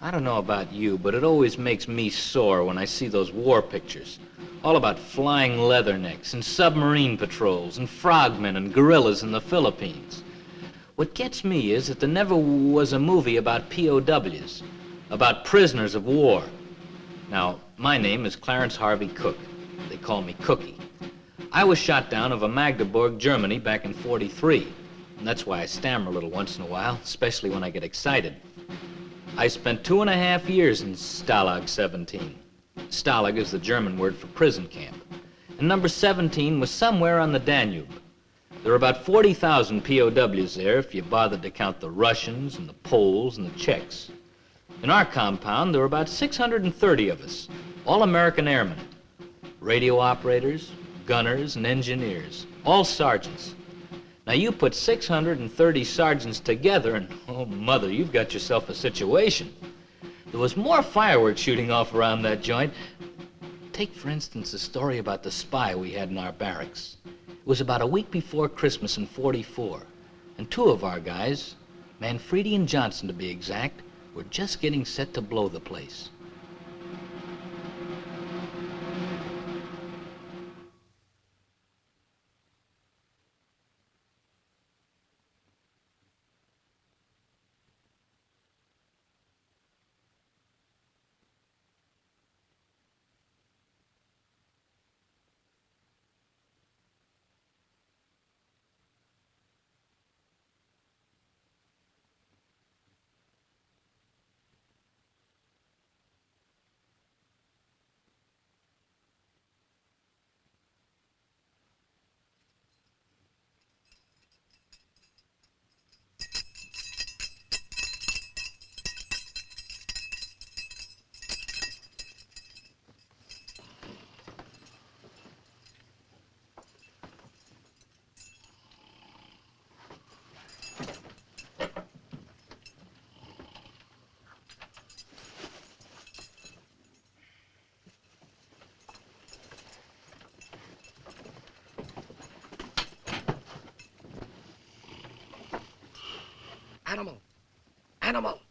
I don't know about you, but it always makes me sore when I see those war pictures. All about flying leathernecks and submarine patrols and frogmen and guerrillas in the Philippines. What gets me is that there never was a movie about POWs, about prisoners of war. Now, my name is Clarence Harvey Cook. They call me Cookie. I was shot down over Magdeburg, Germany back in '43. And that's why I stammer a little once in a while, especially when I get excited. I spent 2.5 years in Stalag 17. Stalag is the German word for prison camp. And number 17 was somewhere on the Danube. There were about 40,000 POWs there if you bothered to count the Russians and the Poles and the Czechs. In our compound, there were about 630 of us, all American airmen. Radio operators, gunners, and engineers, all sergeants. Now you put 630 sergeants together and, oh mother, you've got yourself a situation. There was more fireworks shooting off around that joint. Take, for instance, the story about the spy we had in our barracks. It was about a week before Christmas in '44, and two of our guys, Manfredi and Johnson to be exact, were just getting set to blow the place. Animal! Animal!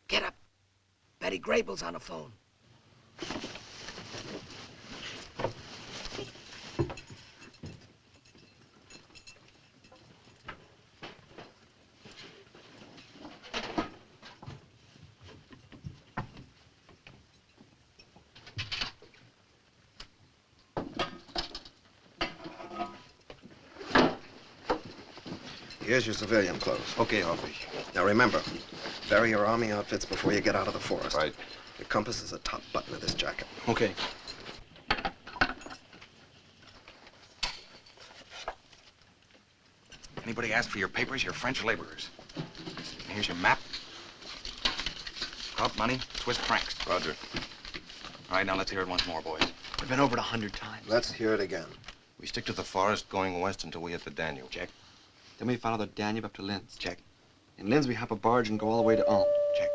Get up! Betty Grable's on the phone. Here's your civilian clothes. Okay, Harvey. Now remember, bury your army outfits before you get out of the forest. Right. Your compass is the top button of this jacket. Okay. Anybody ask for your papers, you're French laborers. And here's your map. Club money, Swiss francs. Roger. All right, now let's hear it once more, boys. We've been over it 100 times. Let's hear it again. We stick to the forest going west until we hit the Danube. Check. Then we follow the Danube up to Linz. Check. In Linz, we hop a barge and go all the way to Ulm. Check.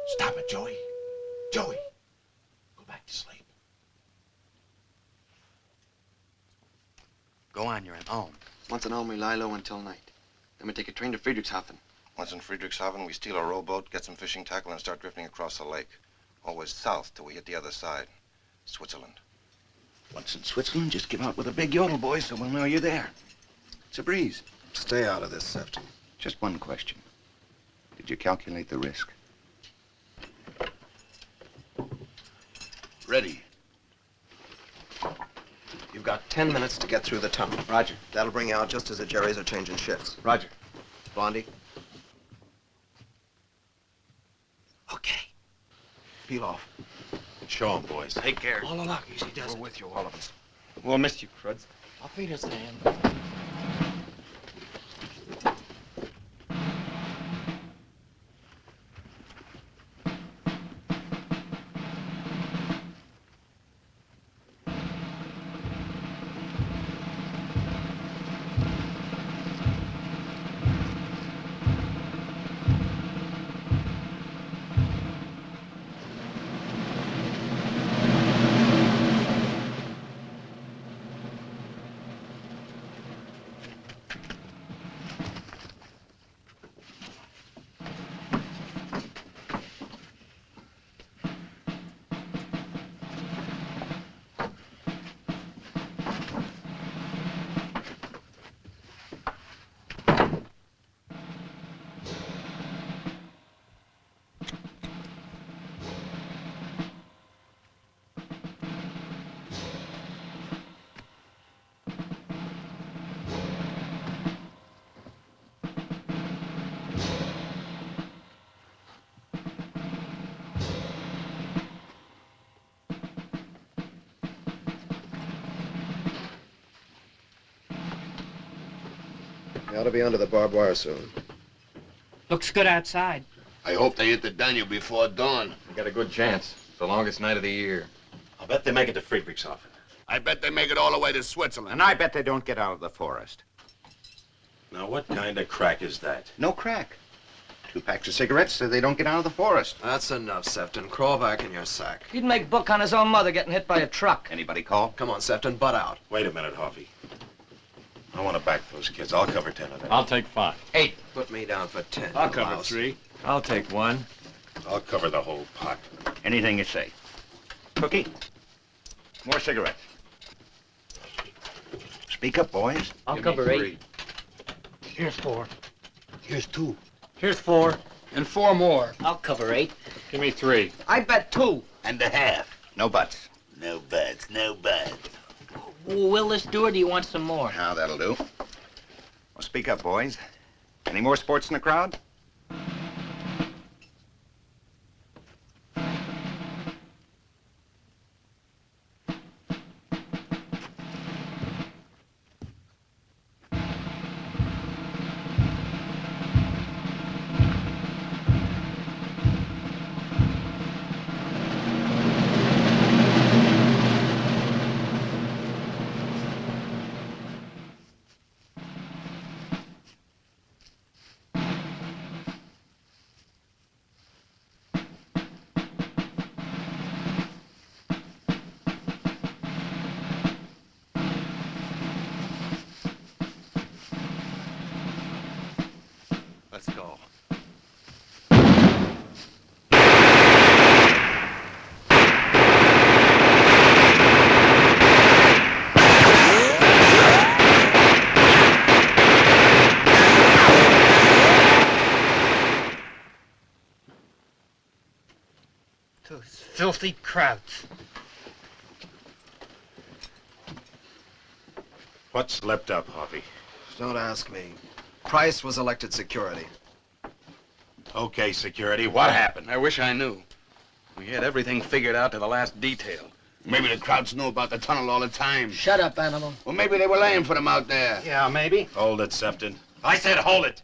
Stop it, Joey. Joey. Go back to sleep. Go on, you're in Ulm. Once in Ulm, we lie low until night. Then we take a train to Friedrichshafen. Once in Friedrichshafen, we steal a rowboat, get some fishing tackle, and start drifting across the lake. Always south till we hit the other side. Switzerland. Once in Switzerland, just give out with a big yodel, boys, so we'll know you're there. It's a breeze. Stay out of this, Sefton. Just one question. Did you calculate the risk? Ready. You've got 10 minutes to get through the tunnel. Roger. That'll bring you out just as the Jerrys are changing shifts. Roger. Blondie, Okay. peel off. Show 'em, boys. Take care. All along, easy does We're it. with you, all of us. We'll miss you, Cruds. I'll feed us, Dan. They ought to be under the barbed wire soon. Looks good outside. I hope they hit the Danube before dawn. We got a good chance. It's the longest night of the year. I'll bet they make it to Friedrichshafen. I bet they make it all the way to Switzerland. And I bet they don't get out of the forest. Now, what kind of crack is that? No crack. 2 packs of cigarettes so they don't get out of the forest. That's enough, Sefton. Crawl back in your sack. He'd make book on his own mother getting hit by a truck. Anybody call? Come on, Sefton, butt out. Wait a minute, Hoffy. I want to back those kids. I'll cover 10 of them. I'll take 5. 8. Put me down for 10. I'll you cover louse. 3. I'll take 1. I'll cover the whole pot. Anything you say. Cookie, more cigarettes. Speak up, boys. I'll Give me cover 3. 8. Here's 4. Here's 2. Here's 4. And 4 more. I'll cover 8. Give me 3. I bet 2. And a half. No buts. No buts, no buts. Will this do, or do you want some more? Now, that'll do. Well, speak up, boys. Any more sports in the crowd? Let's go. Those filthy crowds. What's leapt up, Hoffy? Don't ask me. Price was elected security. Okay, security, what happened? I wish I knew. We had everything figured out to the last detail. Maybe the crowds knew about the tunnel all the time. Shut up, animal. Or maybe they were laying for them out there. Yeah, maybe. Hold it, Sefton. I said hold it.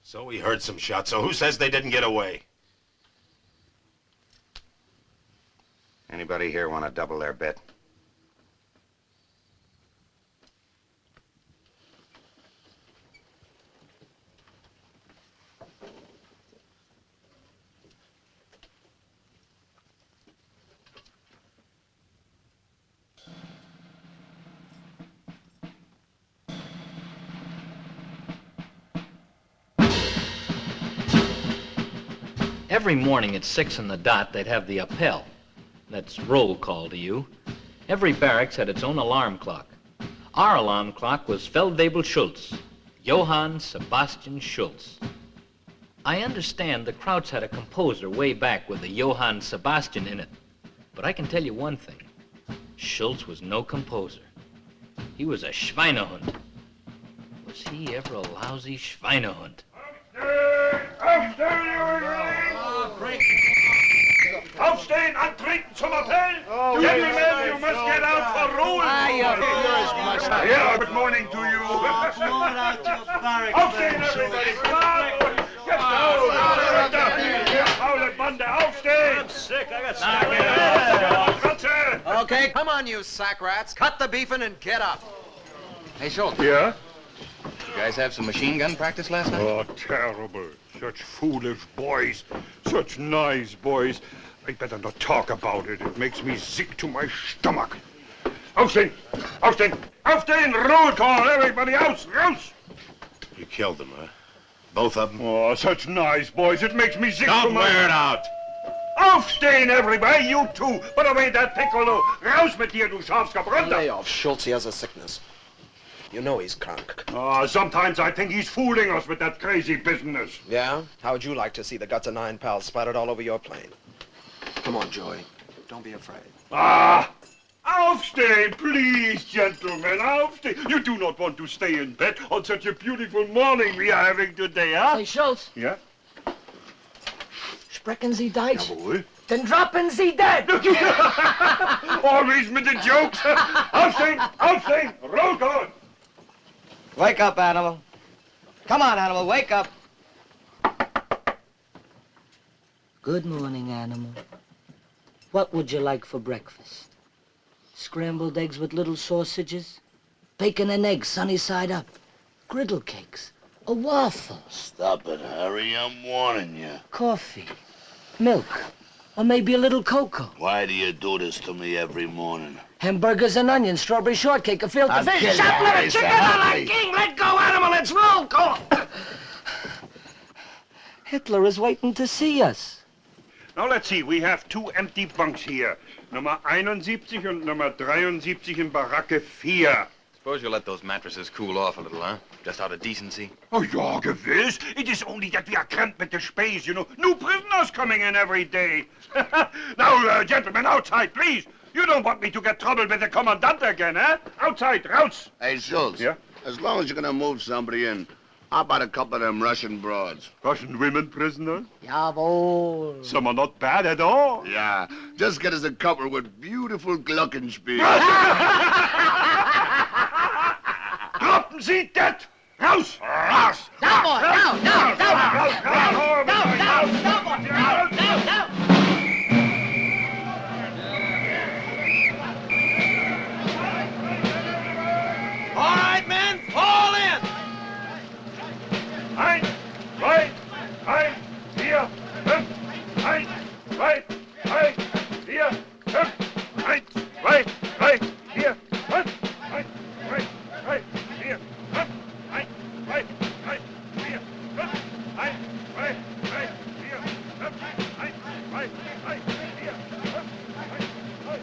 So we heard some shots, so who says they didn't get away? Anybody here want to double their bet? Every morning at 6 on the dot, they'd have the appel. That's roll call to you. Every barracks had its own alarm clock. Our alarm clock was Feldwebel Schultz, Johann Sebastian Schultz. I understand the Krauts had a composer way back with the Johann Sebastian in it. But I can tell you one thing. Schultz was no composer. He was a Schweinehund. Was he ever a lousy Schweinehund? Aufstehen, antreten zum Appell! Gentlemen, you must get out for roll! Yeah, good morning to you. Aufstehen, everybody! Get down! Paul Bande, aufstehen! I'm sick, I got sick. Okay, come on, you sack rats. Cut the beefing and get up. Hey, Schultz. Yeah? You guys have some machine gun practice last night? Oh, terrible. Such foolish boys. Such nice boys. I better not talk about it. It makes me sick to my stomach. Aufstehen! Aufstehen! Aufstehen! Roll call! Everybody out! Raus! You killed them, huh? Both of them? Oh, such nice boys. It makes me sick to Don't my... wear it out! Aufstehen, everybody! You too! Put away that piccolo! Raus mit dir, du Schafsgebrannter! Lay off. Schultz, he has a sickness. You know he's krank. Sometimes I think he's fooling us with that crazy business. Yeah? How would you like to see the guts of 9 pals splattered all over your plane? Come on, Joey. Don't be afraid. Aufstehen, please, gentlemen, aufstehen. You do not want to stay in bed on such a beautiful morning we are having today, huh? Hey, Schultz. Yeah? Sprechen Sie Deutsch? Jawohl. Then droppen Sie dead! Always with the jokes. Aufstehen, aufstehen, roll call. Wake up, Animal. Come on, Animal, wake up. Good morning, Animal. What would you like for breakfast? Scrambled eggs with little sausages? Bacon and eggs sunny side up? Griddle cakes? A waffle? Stop it, Harry. I'm warning you. Coffee? Milk? Or maybe a little cocoa? Why do you do this to me every morning? Hamburgers and onions, strawberry shortcake, a filter fish. kidding, Shut Harry, little chicken son. on the king! Let go, Animal, let's roll! Go on! Hitler is waiting to see us. Now let's see, we have 2 empty bunks here. Nummer 71 and number 73 in Baracke 4. Suppose you'll let those mattresses cool off a little, huh? Just out of decency. Oh, ja, gewiss. It is only that we are cramped with the space, you know. New prisoners coming in every day. Now, gentlemen, outside, please. You don't want me to get trouble with the commandant again, eh? Outside, raus. Hey, Schultz. Yeah? As long as you're gonna move somebody in, how about a couple of them Russian broads? Russian women prisoners? Jawohl. Some are not bad at all. Yeah, just get us a couple with beautiful Glockenspiel. Droppen Sie das! Raus! Raus! Down, boy, down, down, down! Raus! Down, down, down, boy, down, down, down! All right, men, fall in! Eins, zwei, drei, vier, fünf. Eins, zwei, drei, vier, fünf. Eins, zwei, drei, vier, fünf. Eins, zwei, drei, vier, fünf. Eins, zwei, drei, vier, fünf. Eins, zwei, drei, vier, fünf. Eins, zwei, drei, vier, fünf. Eins, zwei,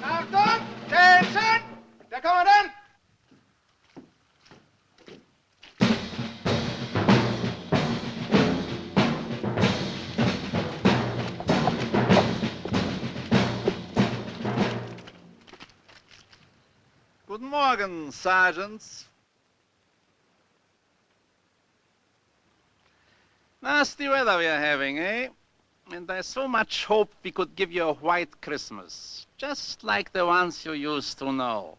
Achtung! Attention! Der Kommandant! Guten Morgen, Sergeants. Nasty weather we are having, eh? And I so much hoped we could give you a white Christmas, just like the ones you used to know.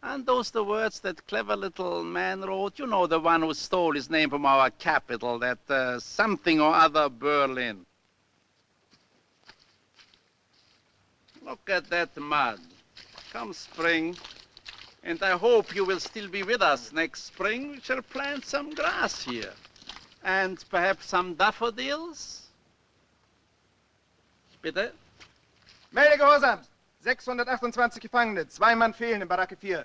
And those the words that clever little man wrote, you know, the one who stole his name from our capital, that something or other Berlin. Look at that mud. Come spring, and I hope you will still be with us next spring. We shall plant some grass here. And perhaps some daffodils? Bitte? Melde Gehorsam! 628 Gefangene, 2 Mann fehlen in Baracke 4.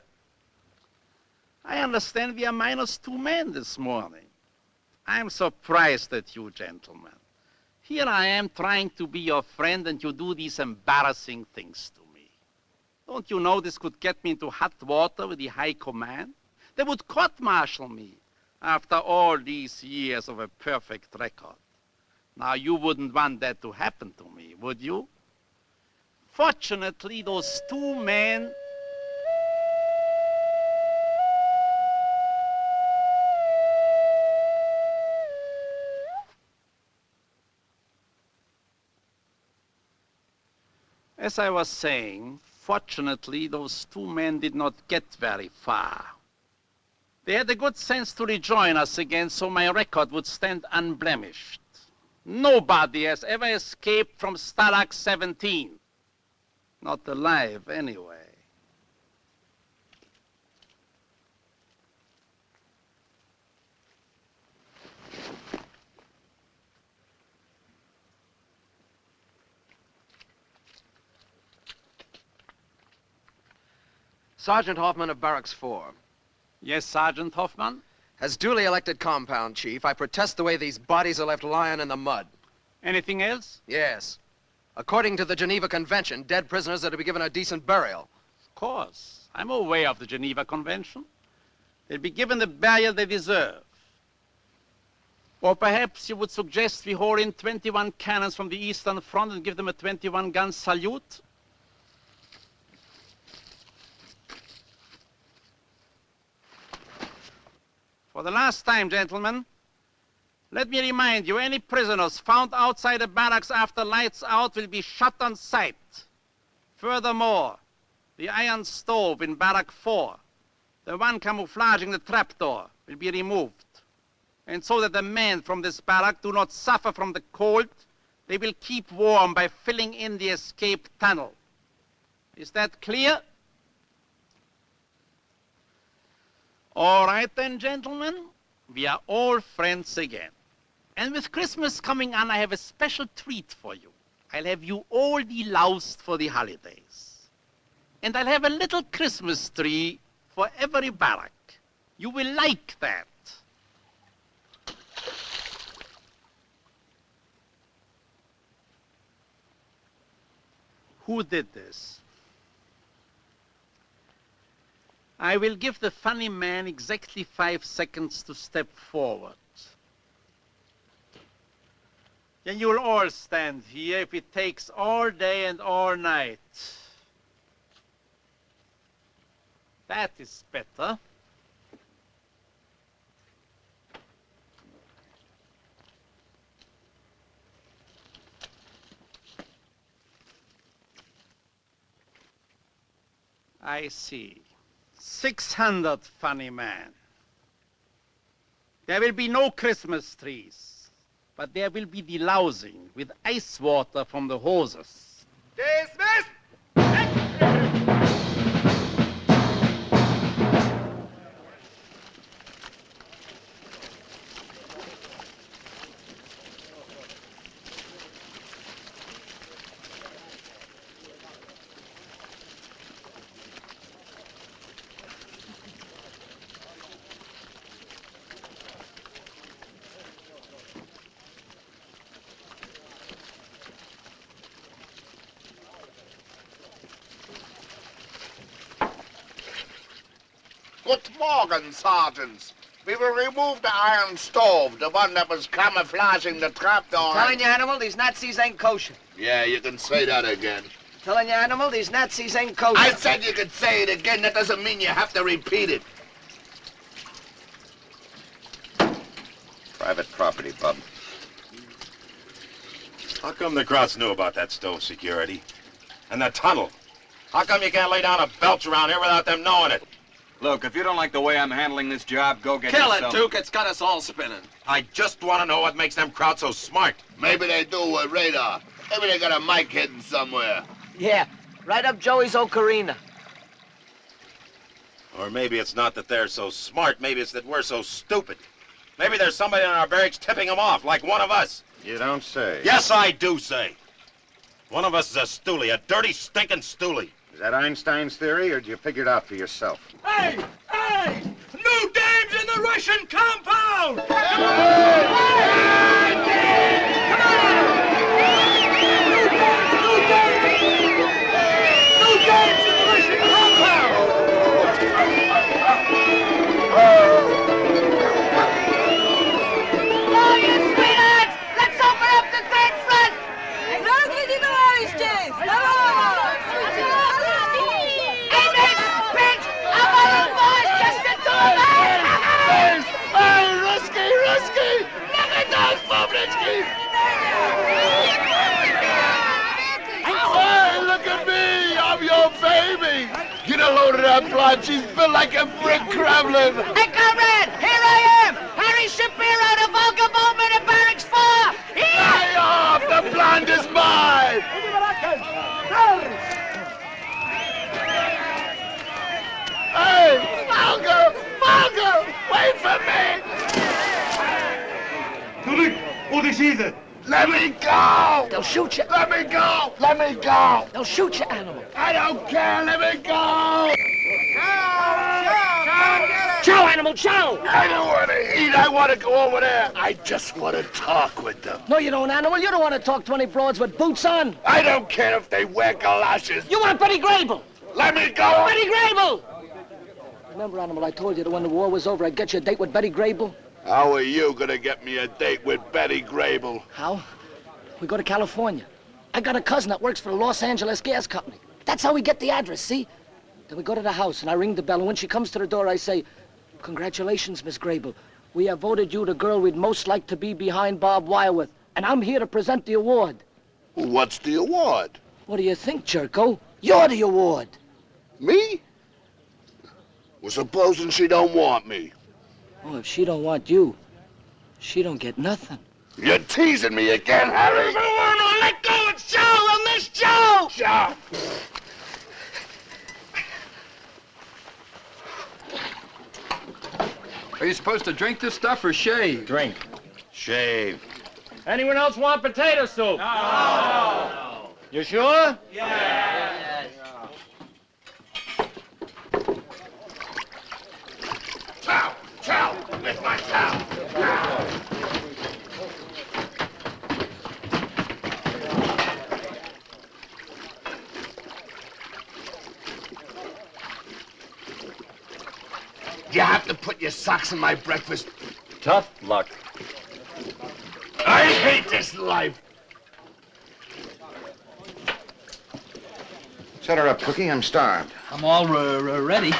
I understand we are minus 2 men this morning. I'm surprised at you, gentlemen. Here I am trying to be your friend, and you do these embarrassing things to me. Don't you know this could get me into hot water with the high command? They would court-martial me after all these years of a perfect record. Now, you wouldn't want that to happen to me, would you? Fortunately, those 2 men... As I was saying, fortunately, those 2 men did not get very far. They had the good sense to rejoin us again, so my record would stand unblemished. Nobody has ever escaped from Stalag 17. Not alive, anyway. Sergeant Hoffman of Barracks 4. Yes, Sergeant Hoffman? As duly elected compound chief, I protest the way these bodies are left lying in the mud. Anything else? Yes. According to the Geneva Convention, dead prisoners are to be given a decent burial. Of course. I'm aware of the Geneva Convention. They'll be given the burial they deserve. Or perhaps you would suggest we haul in 21 cannons from the Eastern Front and give them a 21-gun salute? For the last time, gentlemen, let me remind you, any prisoners found outside the barracks after lights out will be shot on sight. Furthermore, the iron stove in Barrack 4, the one camouflaging the trapdoor, will be removed. And so that the men from this barrack do not suffer from the cold, they will keep warm by filling in the escape tunnel. Is that clear? All right then, gentlemen, we are all friends again. And with Christmas coming on, I have a special treat for you. I'll have you all deloused for the holidays. And I'll have a little Christmas tree for every barrack. You will like that. Who did this? I will give the funny man exactly 5 seconds to step forward. Then you'll all stand here if it takes all day and all night. That is better. I see. 600, funny man. There will be no Christmas trees, but there will be delousing with ice water from the hoses. Dismissed! Good morning, sergeants. We will remove the iron stove, the one that was camouflaging the trapdoor. Telling you, Animal, these Nazis ain't kosher. Yeah, you can say that again. Telling you, Animal, these Nazis ain't kosher. I said you could say it again. That doesn't mean you have to repeat it. Private property, Bub. How come the Krauts knew about that stove security? And the tunnel? How come you can't lay down a belch around here without them knowing it? Look, if you don't like the way I'm handling this job, go get Kill yourself... it, Duke. It's got us all spinning. I just want to know what makes them Krauts so smart. Maybe they do with radar. Maybe they got a mic hidden somewhere. Yeah, right up Joey's ocarina. Or maybe it's not that they're so smart. Maybe it's that we're so stupid. Maybe there's somebody in our barracks tipping them off, like one of us. You don't say. Yes, I do say. One of us is a stoolie, a dirty, stinking stoolie. Is that Einstein's theory, or did you figure it out for yourself? Hey! Hey! New dames in the Russian compound! Hey, look at me! I'm your baby! Get a load of that blood. She's built like a brick Kremlin. Hey, comrade! Here I am! Harry Shapiro, the Volga Bowman at Barracks 4! Lay off! The blonde is mine! Hey! Volga! Volga! Wait for me! What is it? Let me go! They'll shoot you. Let me go! Let me go! They'll shoot you, Animal. I don't care! Let me go! Chow, Animal, chow! I don't want to eat. I want to go over there. I just want to talk with them. No, you don't, Animal. You don't want to talk to any broads with boots on. I don't care if they wear galoshes. You want Betty Grable? Let me go! Betty Grable! Remember, Animal, I told you that when the war was over, I'd get you a date with Betty Grable? How are you gonna get me a date with Betty Grable? How? We go to California. I got a cousin that works for the Los Angeles Gas Company. That's how we get the address, see? Then we go to the house, and I ring the bell, and when she comes to the door, I say, Congratulations, Miss Grable. We have voted you the girl we'd most like to be behind barbed wire with, and I'm here to present the award. What's the award? What do you think, Jerko? You're the award. Me? Well, supposing she don't want me. Oh, if she don't want you, she don't get nothing. You're teasing me again, Harry. Let go of Joe! We'll miss Joe! Joe! Are you supposed to drink this stuff or shave? Drink. Shave. Anyone else want potato soup? No. You sure? Yes. Chow! Chow! Lift my chow! You have to put your socks in my breakfast. Tough luck. I hate this life. Set her up, Cookie. I'm starved. I'm all ready.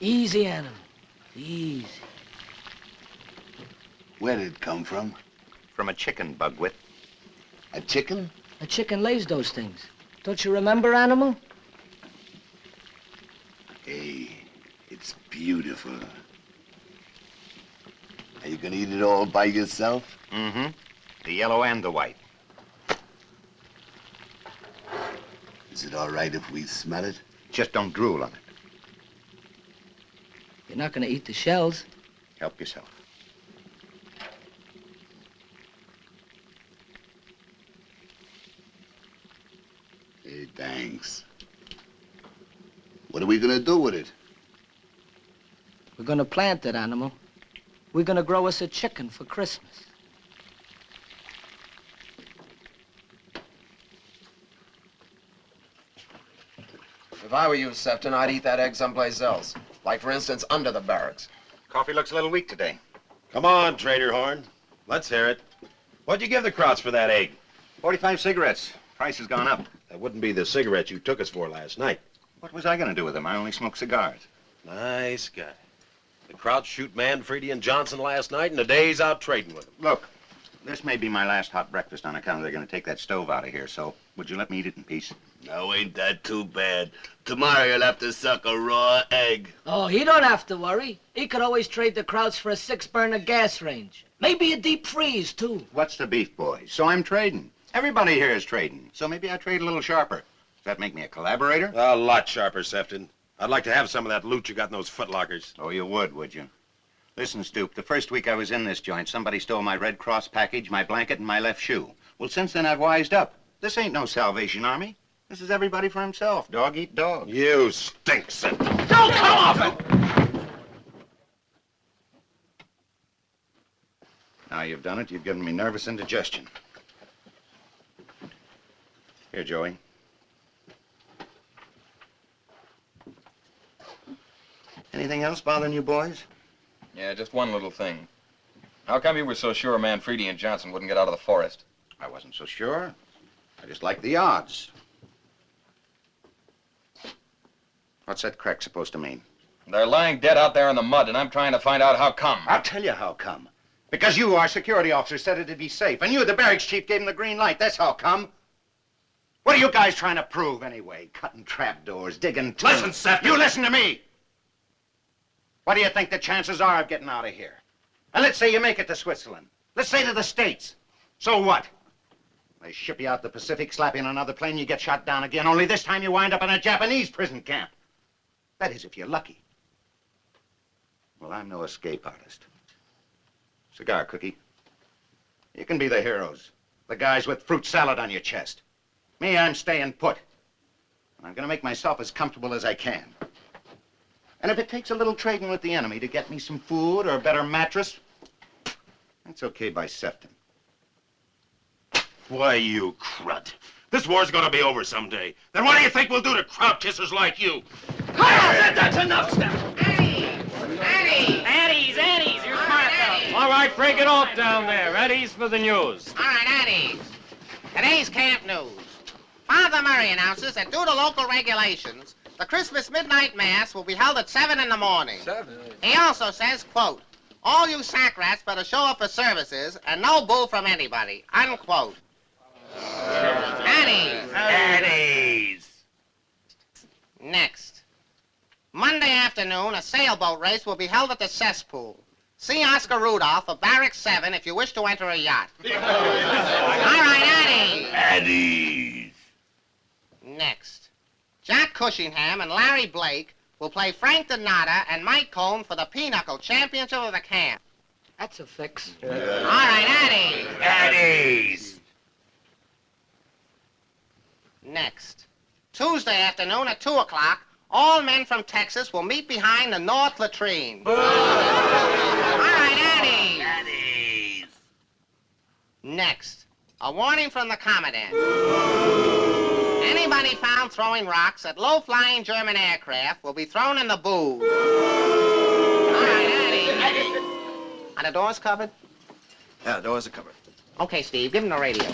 Easy, Animal. Easy. Where did it come from? From a chicken, Bugwit. A chicken? A chicken lays those things. Don't you remember, Animal? Hey, it's beautiful. Are you gonna eat it all by yourself? Mm-hmm. The yellow and the white. Is it all right if we smell it? Just don't drool on it. You're not gonna eat the shells. Help yourself. Hey, thanks. What are we gonna do with it? We're gonna plant it, Animal. We're gonna grow us a chicken for Christmas. If I were you, Sefton, I'd eat that egg someplace else. Like, for instance, under the barracks. Coffee looks a little weak today. Come on, Trader Horn. Let's hear it. What'd you give the Krauts for that egg? 45 cigarettes. Price has gone up. That wouldn't be the cigarettes you took us for last night. What was I going to do with them? I only smoke cigars. Nice guy. The Krauts shoot Manfredi and Johnson last night, and the day's out trading with them. Look, this may be my last hot breakfast on account of they're going to take that stove out of here, so would you let me eat it in peace? No, ain't that too bad. Tomorrow you'll have to suck a raw egg. Oh, he don't have to worry. He could always trade the Krauts for a 6-burner gas range. Maybe a deep freeze, too. What's the beef, boys? So I'm trading. Everybody here is trading, so maybe I trade a little sharper. Does that make me a collaborator? A lot sharper, Sefton. I'd like to have some of that loot you got in those footlockers. Oh, you would you? Listen, Stoop, the first week I was in this joint, somebody stole my Red Cross package, my blanket, and my left shoe. Well, since then, I've wised up. This ain't no Salvation Army. This is everybody for himself. Dog eat dog. You stink, Sefton. Don't come off it! Now you've done it, you've given me nervous indigestion. Here, Joey. Anything else bothering you boys? Yeah, just one little thing. How come you were so sure Manfredi and Johnson wouldn't get out of the forest? I wasn't so sure. I just liked the odds. What's that crack supposed to mean? They're lying dead out there in the mud, and I'm trying to find out how come. I'll tell you how come. Because you, our security officer, said it'd be safe, and you, the barracks chief, gave him the green light. That's how come. What are you guys trying to prove, anyway? Cutting trapdoors, digging tunnels. Listen, Sefton. You listen to me. What do you think the chances are of getting out of here? And let's say you make it to Switzerland. Let's say to the States. So what? They ship you out the Pacific, slap you in another plane, you get shot down again, only this time you wind up in a Japanese prison camp. That is, if you're lucky. Well, I'm no escape artist. Cigar, Cookie. You can be the heroes. The guys with fruit salad on your chest. Me, I'm staying put. And I'm going to make myself as comfortable as I can. And if it takes a little trading with the enemy to get me some food or a better mattress, that's okay by Sefton. Why, you crud. This war's gonna be over someday. Then what do you think we'll do to crowd kissers like you? That's enough, Step. Addies, here's Marco. All right, break it off down there. Addies for the news. All right, Addies. Today's camp news. Father Murray announces that due to local regulations, the Christmas midnight mass will be held at 7 in the morning. 7? He also says, quote, all you sack rats better show up for services and no bull from anybody, unquote. Addies. Next. Monday afternoon, a sailboat race will be held at the cesspool. See Oscar Rudolph of Barracks 7 if you wish to enter a yacht. All right, Addies. Addies. Next. Jack Cushingham and Larry Blake will play Frank Donata and Mike Cohn for the Pinochle Championship of the camp. That's a fix. All right, Addies. Addies. Next. Tuesday afternoon at 2 o'clock, all men from Texas will meet behind the north latrine. All right, Addies. Addies. Next. A warning from the Commandant. Anybody found throwing rocks at low-flying German aircraft will be thrown in the booth. All right, Addies. Are the doors covered? Yeah, the doors are covered. Okay, Steve, give him the radio.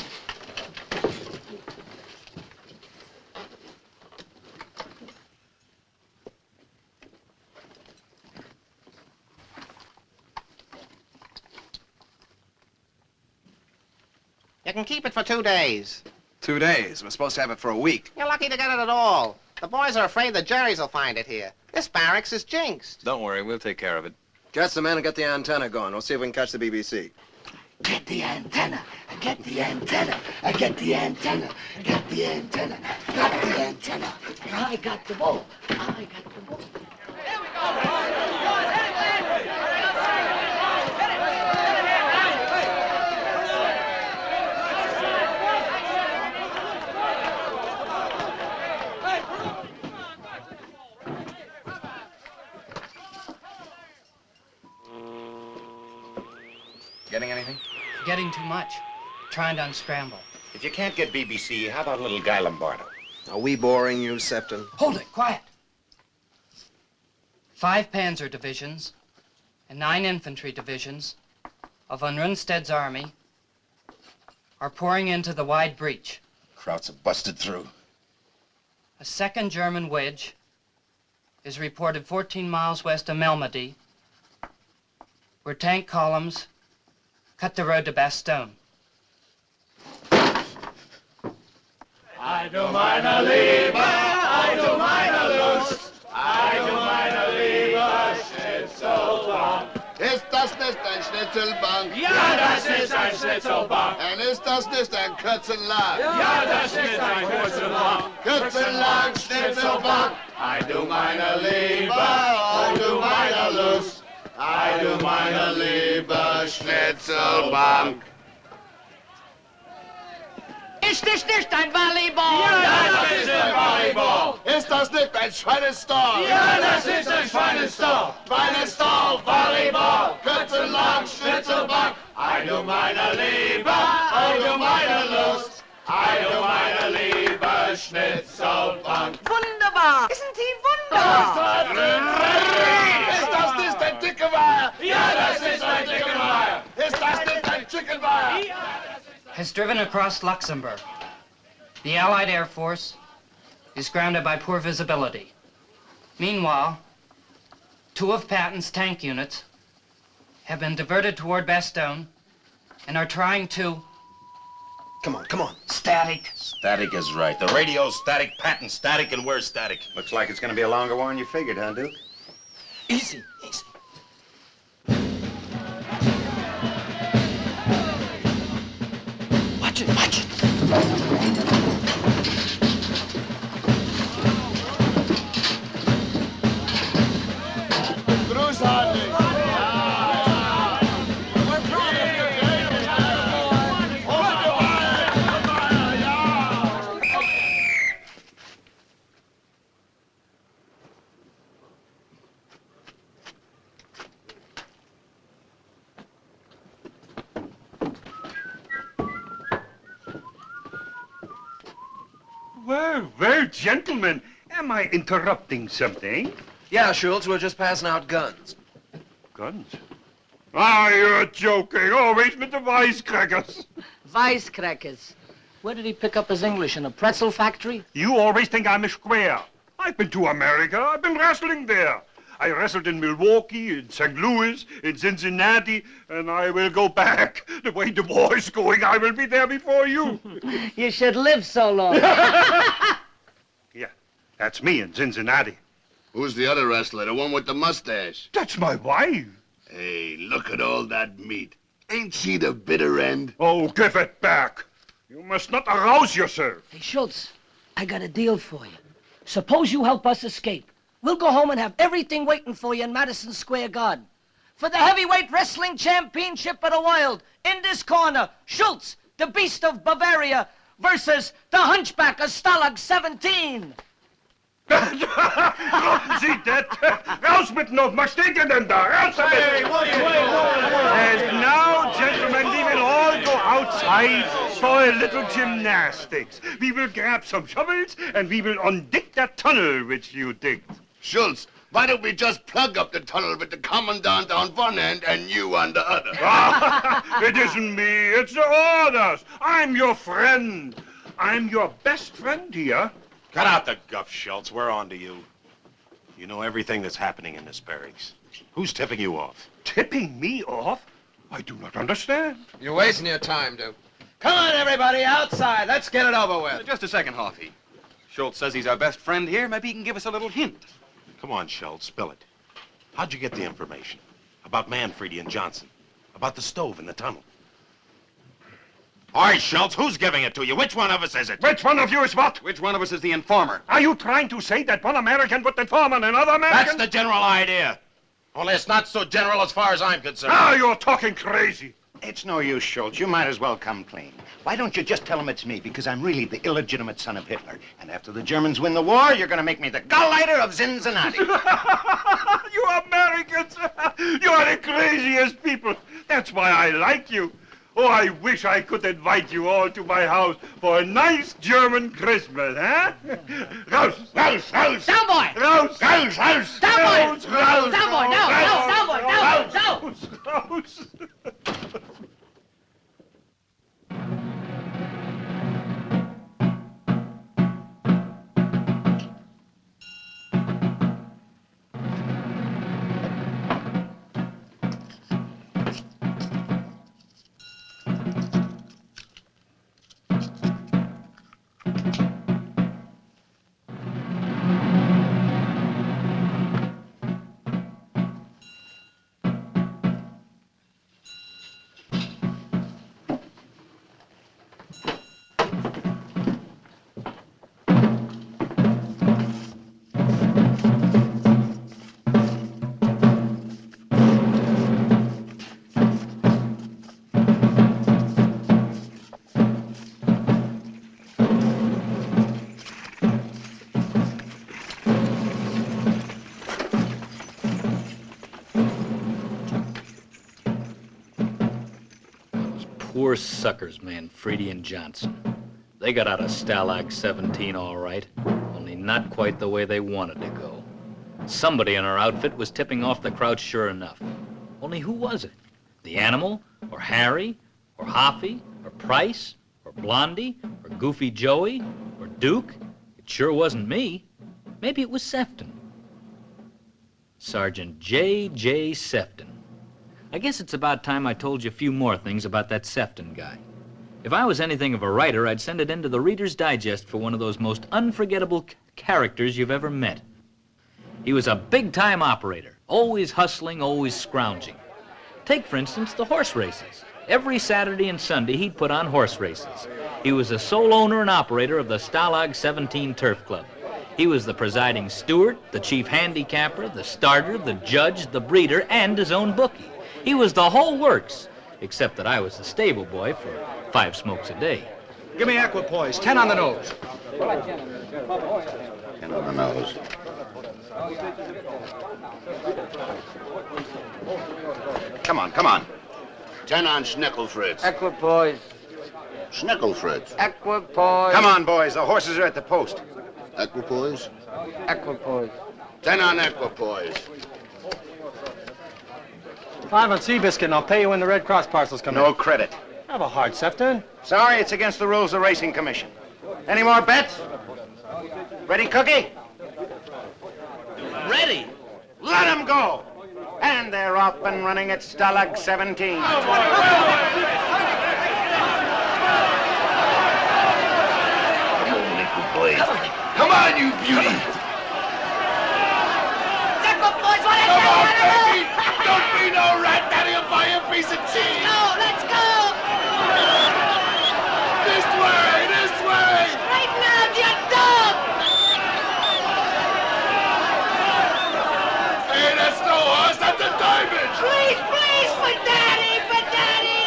You can keep it for 2 days. 2 days. We're supposed to have it for a week. You're lucky to get it at all. The boys are afraid the Jerrys will find it here. This barracks is jinxed. Don't worry, we'll take care of it. Catch the man and get the antenna going. We'll see if we can catch the BBC. Get the antenna. Get the antenna. Get the antenna. Get the antenna. Got the antenna. I got the ball. I got the ball. Getting anything? Getting too much. Trying to unscramble. If you can't get BBC, how about a little Guy Lombardo? Are we boring you, Sefton? Hold it, quiet. 5 panzer divisions and 9 infantry divisions of von Rundstedt's army are pouring into the wide breach. Krauts have busted through. A second German wedge is reported 14 miles west of Melmedy, where tank columns cut the road to Bastogne. I do meine Liebe, I do meine Lust, I do meine Liebe, Schnitzelbank. Ist das nicht ein Schnitzelbank? Ja, das ist ein Schnitzelbank. Und ist das nicht ein Kürzenlack? Ja, das ist ein Kürzenlack. Kürzenlack, Schnitzelbank. I do meine Liebe, I do meine Lust, I do meine Liebe, Schnitzelbank. Ist das nicht ein Volleyball? Ja, das ist ein Volleyball. Ist das nicht ein Schweinestall? Ja, das ist ein Schweinestall. Schweinestall, Volleyball, Kürzenlack, Schnitzelbank. I do meine Liebe, I do meine Lust, I do meine Liebe, Schnitzelbank. Wunderbar! Isn't he wunderbar? Ist das nicht ein Dickermeier? Ja, das ist ein Dickermeier. Ist das nicht ein Chickenmeier? Has driven across Luxembourg. The Allied Air Force is grounded by poor visibility. Meanwhile, 2 of Patton's tank units have been diverted toward Bastogne and are trying to... Come on. Static. Static is right. The radio's static, Patton static, and we're static. Looks like it's going to be a longer war than you figured, huh, Duke? Easy. Watch it. Großartig. Well, gentlemen, am I interrupting something? Yeah, Schultz, we're just passing out guns. Guns? Ah, you're joking. Always with the wisecrackers. Wisecrackers. Where did he pick up his English? In a pretzel factory? You always think I'm a square. I've been to America. I've been wrestling there. I wrestled in Milwaukee, in St. Louis, in Cincinnati, and I will go back. The way the war is going, I will be there before you. You should live so long. Yeah, that's me in Cincinnati. Who's the other wrestler, the one with the mustache? That's my wife. Hey, look at all that meat. Ain't she the bitter end? Oh, give it back. You must not arouse yourself. Hey, Schultz, I got a deal for you. Suppose you help us escape. We'll go home and have everything waiting for you in Madison Square Garden. For the heavyweight wrestling championship of the world, in this corner, Schultz, the Beast of Bavaria, versus the Hunchback of Stalag 17. Sie that? Raus mit noch mal stecken denn da? Raus damit! Hey, And now, gentlemen, we will all go outside for a little gymnastics. We will grab some shovels and we will undig that tunnel which you digged. Schultz, why don't we just plug up the tunnel with the commandant on one end and you on the other? It isn't me, it's the orders. I'm your friend. I'm your best friend here. Cut out the guff, Schultz. We're on to you. You know everything that's happening in this barracks. Who's tipping you off? Tipping me off? I do not understand. You're wasting your time, Duke. Come on, everybody, outside. Let's get it over with. Just a second, Hoffy. Schultz says he's our best friend here. Maybe he can give us a little hint. Come on, Schultz, spill it. How'd you get the information? About Manfredi and Johnson? About the stove in the tunnel? All right, Schultz, who's giving it to you? Which one of us is it? Which one of you is what? Which one of us is the informer? Are you trying to say that one American would inform on another American? That's the general idea. Only it's not so general as far as I'm concerned. Now you're talking crazy. It's no use, Schultz. You might as well come clean. Why don't you just tell him it's me? Because I'm really the illegitimate son of Hitler. And after the Germans win the war, you're going to make me the Gauleiter of Cincinnati. You Americans, you are the craziest people. That's why I like you. Oh, I wish I could invite you all to my house for a nice German Christmas, huh? Raus, raus, raus! Down, boy! Raus, raus, raus! Down, boy! Raus, raus! Down, boy! No, no, down, boy! Down, down! Raus! Poor suckers, Manfredi and Johnson. They got out of Stalag 17 all right, only not quite the way they wanted to go. Somebody in our outfit was tipping off the crowd sure enough. Only who was it? The Animal? Or Harry? Or Hoffy? Or Price? Or Blondie? Or Goofy Joey? Or Duke? It sure wasn't me. Maybe it was Sefton. Sergeant J.J. Sefton. I guess it's about time I told you a few more things about that Sefton guy. If I was anything of a writer, I'd send it into the Reader's Digest for one of those most unforgettable characters you've ever met. He was a big-time operator, always hustling, always scrounging. Take, for instance, the horse races. Every Saturday and Sunday, he'd put on horse races. He was the sole owner and operator of the Stalag 17 Turf Club. He was the presiding steward, the chief handicapper, the starter, the judge, the breeder, and his own bookie. He was the whole works, except that I was the stable boy for 5 smokes a day. Give me equipoise, 10 on the nose. 10 on the nose. Come on, come on. 10 on Schnickel, Fritz. Equipoise. Schnickelfritz. Equipoise. Come on, boys. The horses are at the post. Equipoise? Equipoise. 10 on equipoise. 5 on Seabiscuit, and I'll pay you when the Red Cross parcels come in. No credit. Have a heart, Sefton. Sorry, it's against the rules of the Racing Commission. Any more bets? Ready, Cookie? Ready? Let 'em go! And they're off and running at Stalag 17. Come on, you beauty! Equipoise, what Come on, baby! Don't be no rat, Daddy will buy you a piece of cheese! No, let's go! This way, this way! Right now, you dog! Hey, that's no horse, that's a diamond! Please, please, for Daddy, for Daddy!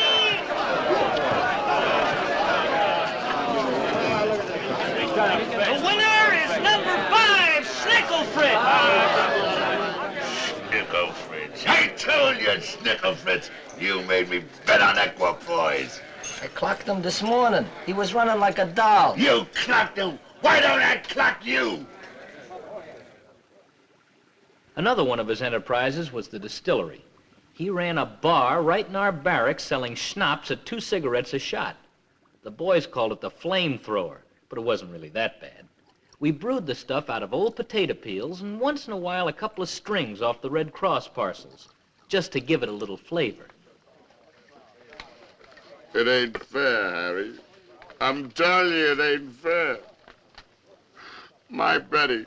The winner is number 5, Schnickelfritz. Schnickelfritz. I told you, Schnickelfritz, you made me bet on equipoise. I clocked him this morning. He was running like a doll. You clocked him. Why don't I clock you? Another one of his enterprises was the distillery. He ran a bar right in our barracks selling schnapps at 2 cigarettes a shot. The boys called it the flamethrower, but it wasn't really that bad. We brewed the stuff out of old potato peels and once in a while a couple of strings off the Red Cross parcels, just to give it a little flavor. It ain't fair, Harry. I'm telling you, it ain't fair. My Betty,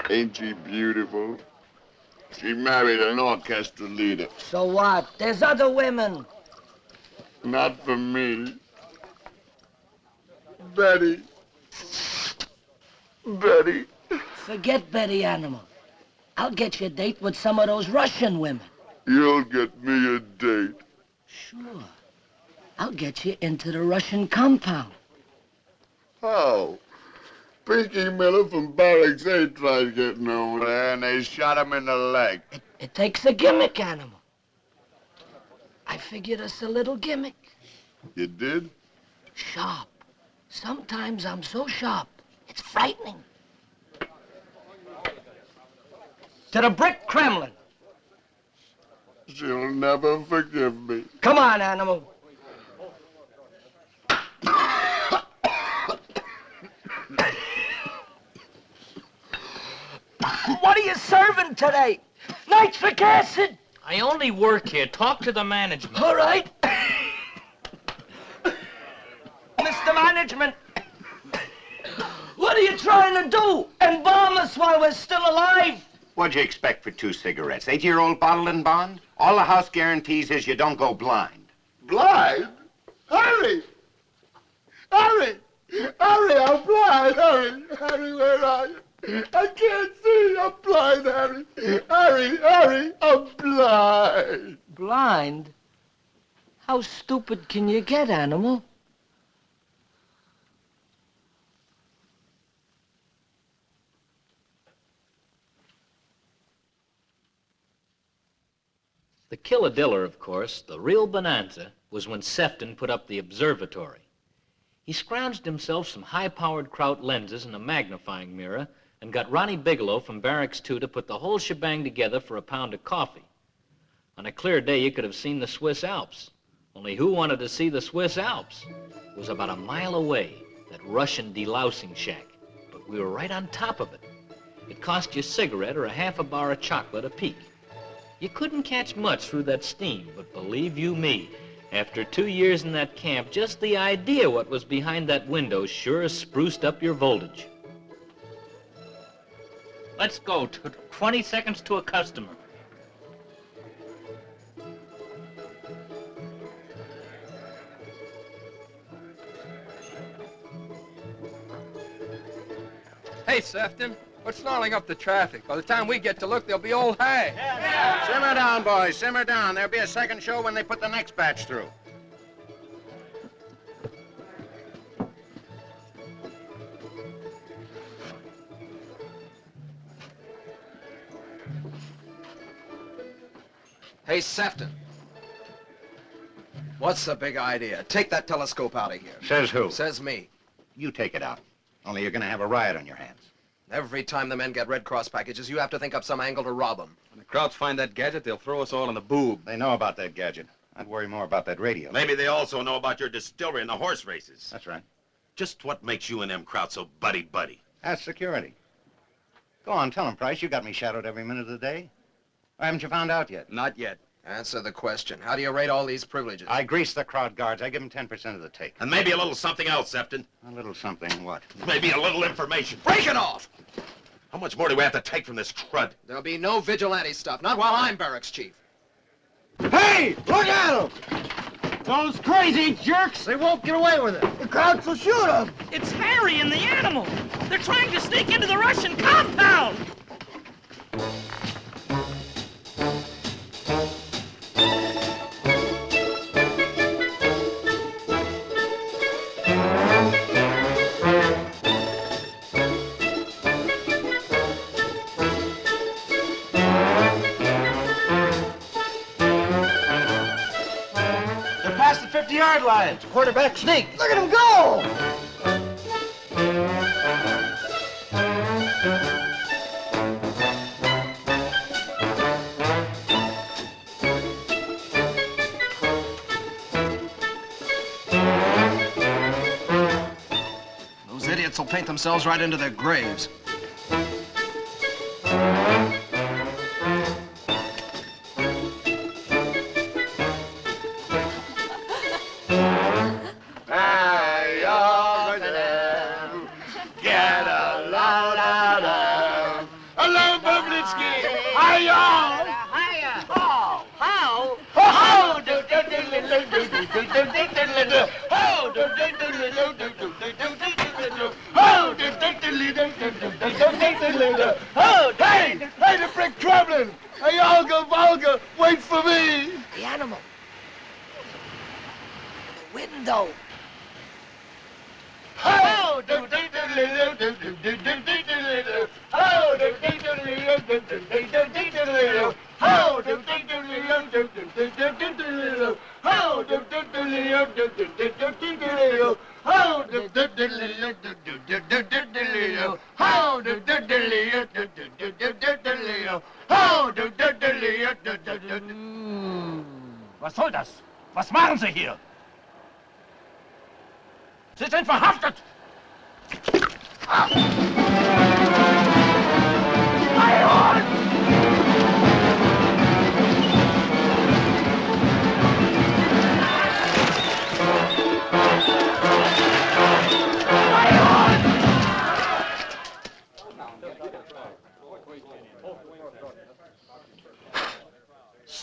ain't she beautiful? She married an orchestra leader. So what? There's other women. Not for me. Betty. Betty. Forget Betty, animal. I'll get you a date with some of those Russian women. You'll get me a date. Sure. I'll get you into the Russian compound. How? Pinky Miller from Barracks 8 tried getting over there, and they shot him in the leg. It takes a gimmick, animal. I figured us a little gimmick. You did? Sharp. Sometimes I'm so sharp, it's frightening. To the brick Kremlin. She'll never forgive me. Come on, animal. What are you serving today? Nitric acid? I only work here. Talk to the management. All right. Mr. Management, what are you trying to do? Embalm us while we're still alive? What'd you expect for 2 cigarettes? 8-year-old bottle and bond? All the house guarantees is you don't go blind. Blind? Harry! Harry! Harry, I'm blind! Harry! Harry, where are you? I can't see! I'm blind, Harry! Harry! Harry! I'm blind! Blind? How stupid can you get, animal? The killadiller, of course, the real bonanza, was when Sefton put up the observatory. He scrounged himself some high-powered Kraut lenses and a magnifying mirror and got Ronnie Bigelow from Barracks 2 to put the whole shebang together for a pound of coffee. On a clear day, you could have seen the Swiss Alps. Only who wanted to see the Swiss Alps? It was about a mile away, that Russian delousing shack, but we were right on top of it. It cost you a cigarette or a half a bar of chocolate a peek. You couldn't catch much through that steam, but believe you me, after 2 years in that camp, just the idea what was behind that window sure spruced up your voltage. Let's go. 20 seconds to a customer. Hey, Sefton, what's snarling up the traffic? By the time we get to look, they'll be old hay. Simmer down, boys. Simmer down. There'll be a second show when they put the next batch through. Hey, Sefton. What's the big idea? Take that telescope out of here. Says who? Says me. You take it out. Only you're going to have a riot on your hands. Every time the men get Red Cross packages, you have to think up some angle to rob them. When the Krauts find that gadget, they'll throw us all in the boob. They know about that gadget. I'd worry more about that radio. Maybe they also know about your distillery and the horse races. That's right. Just what makes you and them Krauts so buddy-buddy? That's security. Go on, tell them, Price. You got me shadowed every minute of the day. Or haven't you found out yet? Not yet. Answer the question. How do you rate all these privileges? I grease the crowd guards. I give them 10% of the take. And maybe a little something else, Sefton. A little something, what? Maybe a little information. Break it off! How much more do we have to take from this crud? There'll be no vigilante stuff. Not while I'm barracks chief. Hey, look at them! Those crazy jerks! They won't get away with it. The Krauts will shoot them. It's Harry and the animal. They're trying to sneak into the Russian compound. Past the 50-yard line. Quarterback sneak. Look at him go! Those idiots will paint themselves right into their graves. Hey, the brick traveling! Hey, Olga, Volga, wait for me! The animal. The window. Oh, Was soll das? Was machen Sie hier? Sie sind verhaftet!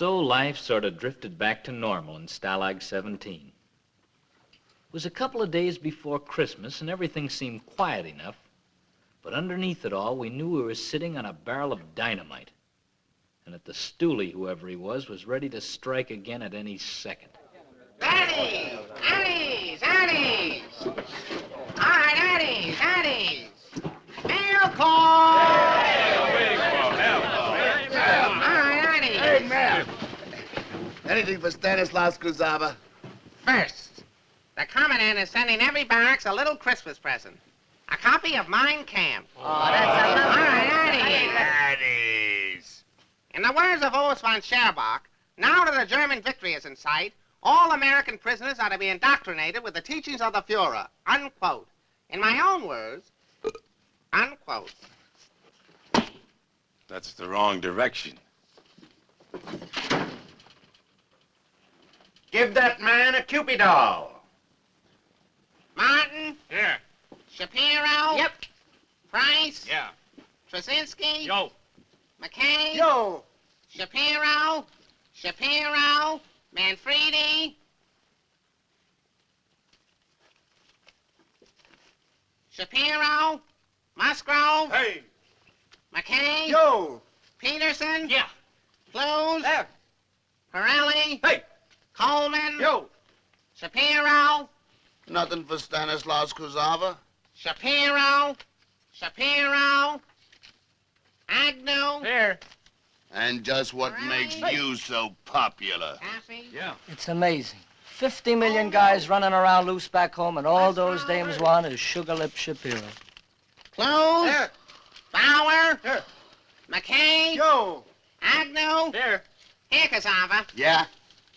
So life sort of drifted back to normal in Stalag 17. It was a couple of days before Christmas, and everything seemed quiet enough. But underneath it all, we knew we were sitting on a barrel of dynamite. And that the stoolie, whoever he was ready to strike again at any second. Addies! Addies! Addies! All right, Addies! Addies! Mail call! Hey, man. Anything for Stanislaus Kuzava? First, the Commandant is sending every barracks a little Christmas present. A copy of Mein Kampf. Oh, that's a All right, Addies! Addies. In the words of Urs von Scherbach, now that a German victory is in sight, all American prisoners are to be indoctrinated with the teachings of the Fuhrer, unquote. In my own words, unquote. That's the wrong direction. Give that man a Cupid doll. Martin? Yeah. Shapiro? Yep. Price? Yeah. Trzynski? Yo. McKay? Yo! Shapiro? Shapiro? Manfredi? Shapiro? Musgrove? Hey. McKay? Yo! Peterson? Yeah. Blues? There. Pirelli? Hey. Coleman? Yo. Shapiro? Nothing for Stanislaus Kuzava? Shapiro? Shapiro? Agnew? Here. And just what makes you so popular? Cassie? Yeah. It's amazing. 50 million guys running around loose back home, and all those dames want is Sugar Lip Shapiro. Close. Here. Flower. Here. McKay. Joe. Agnew. Here. Here, Cassava. Yeah?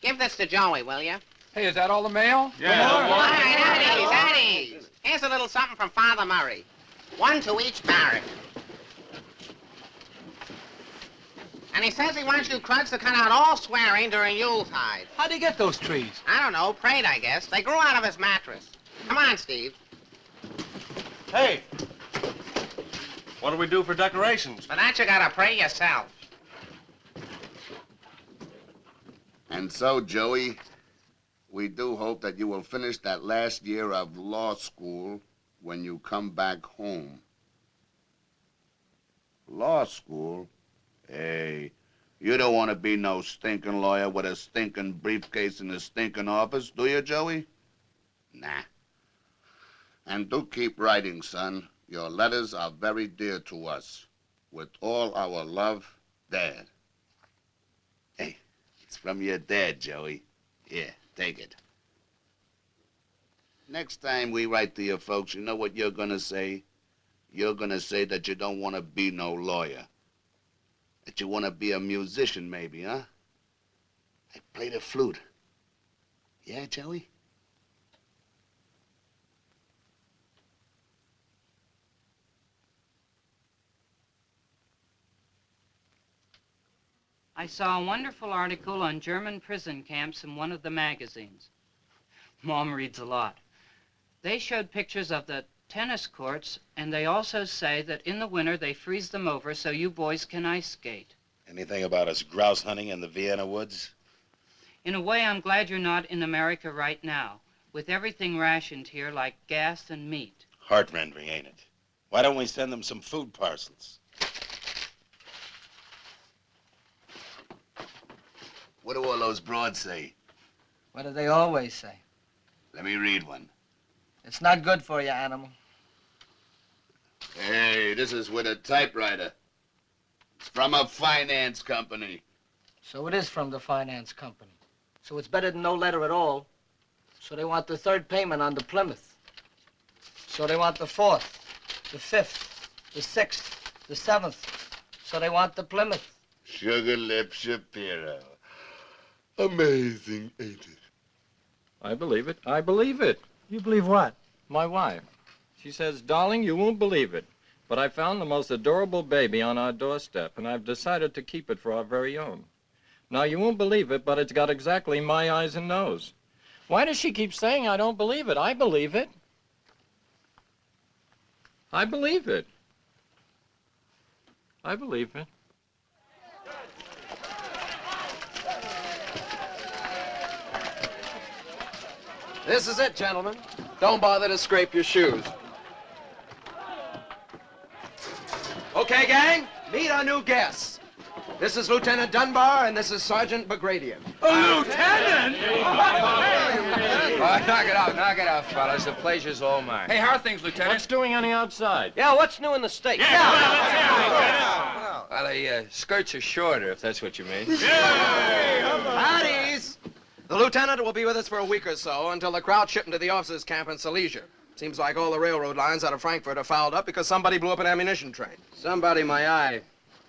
Give this to Joey, will you? Hey, is that all the mail? All right, at ease. Here's a little something from Father Murray. One to each barrack. And he says he wants you crooks to cut out all swearing during Yuletide. How'd he get those trees? I don't know, prayed, I guess. They grew out of his mattress. Come on, Steve. Hey, what do we do for decorations? For that, you gotta pray yourself. And so, Joey, we do hope that you will finish that last year of law school when you come back home. Law school? Hey, you don't want to be no stinking lawyer with a stinking briefcase in a stinking office, do you, Joey? Nah. And do keep writing, son. Your letters are very dear to us. With all our love, Dad. Hey, it's from your dad, Joey. Here, take it. Next time we write to your folks, you know what you're gonna say? You're gonna say that you don't want to be no lawyer. That you want to be a musician, maybe, huh? I play the flute. Yeah, Joey? I saw a wonderful article on German prison camps in one of the magazines. Mom reads a lot. They showed pictures of the tennis courts, and they also say that in the winter they freeze them over so you boys can ice skate. Anything about us grouse hunting in the Vienna woods? In a way, I'm glad you're not in America right now, with everything rationed here like gas and meat. Heart-rending, ain't it? Why don't we send them some food parcels? What do all those broads say? What do they always say? Let me read one. It's not good for you, animal. Hey, this is with a typewriter. It's from a finance company. So it is from the finance company. So it's better than no letter at all. So they want the third payment on the Plymouth. So they want the fourth, the fifth, the sixth, the seventh. So they want the Plymouth. Sugar Lip Shapiro. Amazing, ain't it? I believe it. I believe it. You believe what? My wife. She says, darling, you won't believe it, but I found the most adorable baby on our doorstep, and I've decided to keep it for our very own. Now, you won't believe it, but it's got exactly my eyes and nose. Why does she keep saying I don't believe it? I believe it. I believe it. I believe it. This is it, gentlemen. Don't bother to scrape your shoes. Okay, gang, meet our new guests. This is Lieutenant Dunbar, and this is Sergeant Bagradian. Lieutenant! Knock it out, fellas. The pleasure's all mine. Hey, how are things, Lieutenant? What's doing on the outside? Yeah, what's new in the States? Well, the skirts are shorter, if that's what you mean. Howdies! The lieutenant will be with us for a week or so until the crowd shipped into the officers' camp in Silesia. Seems like all the railroad lines out of Frankfurt are fouled up because somebody blew up an ammunition train. Somebody, my eye.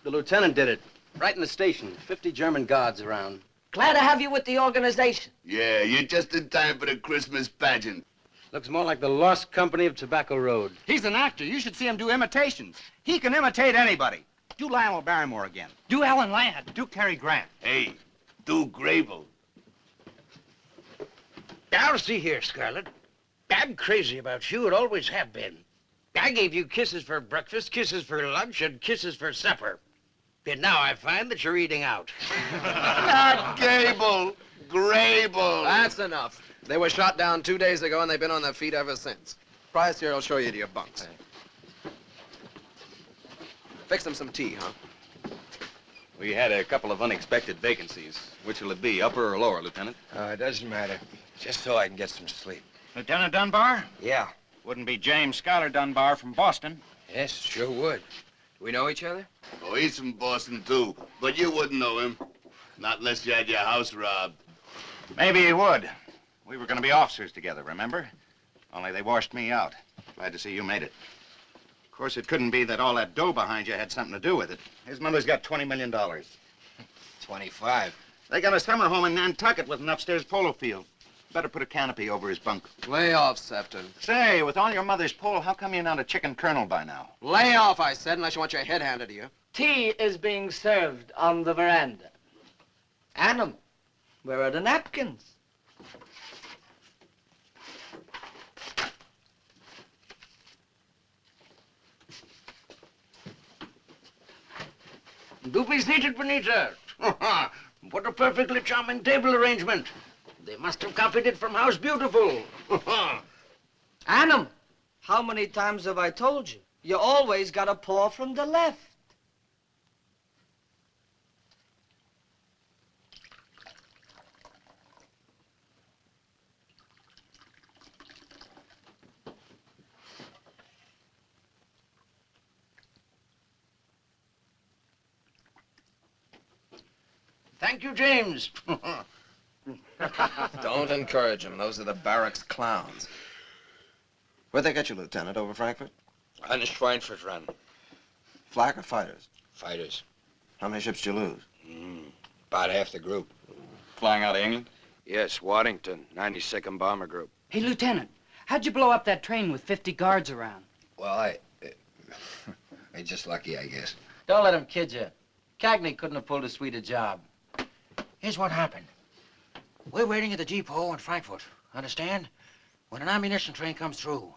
The lieutenant did it. Right in the station. 50 German guards around. Glad to have you with the organization. Yeah, you're just in time for the Christmas pageant. Looks more like the Lost Company of Tobacco Road. He's an actor. You should see him do imitations. He can imitate anybody. Do Lionel Barrymore again. Do Alan Ladd. Do Cary Grant. Hey, do Grable. Now, see here, Scarlett. I'm crazy about you and always have been. I gave you kisses for breakfast, kisses for lunch, and kisses for supper. And now I find that you're eating out. Not Gable, Grable. That's enough. They were shot down 2 days ago, and they've been on their feet ever since. Price here will show you to your bunks. Fix them some tea, huh? We had a couple of unexpected vacancies. Which will it be, upper or lower, Lieutenant? It doesn't matter. Just so I can get some sleep. Lieutenant Dunbar? Yeah. Wouldn't be James Schuyler Dunbar from Boston. Yes, sure would. Do we know each other? Oh, he's from Boston, too. But you wouldn't know him. Not unless you had your house robbed. Maybe he would. We were going to be officers together, remember? Only they washed me out. Glad to see you made it. Of course, it couldn't be that all that dough behind you had something to do with it. His mother's got $20 million. 25. They got a summer home in Nantucket with an upstairs polo field. Better put a canopy over his bunk. Lay off, Sefton. Say, with all your mother's pull, how come you're not a chicken colonel by now? Lay off, I said, unless you want your head handed to you. Tea is being served on the veranda. Annam, where are the napkins? Do be seated, Benita. What a perfectly charming table arrangement. They must have copied it from House Beautiful. Annam, how many times have I told you? You always got a paw from the left. Thank you, James. Don't encourage them. Those are the barracks clowns. Where'd they get you, Lieutenant? Over Frankfurt? Honest Frankfurt run. Flak or fighters? Fighters. How many ships did you lose? About half the group. Flying out of England? Yes, Waddington, 92nd Bomber Group. Hey, Lieutenant, how'd you blow up that train with 50 guards around? Well, I just lucky, I guess. Don't let him kid you. Cagney couldn't have pulled as sweet a job. Here's what happened. We're waiting at the depot in Frankfurt, understand? When an ammunition train comes through.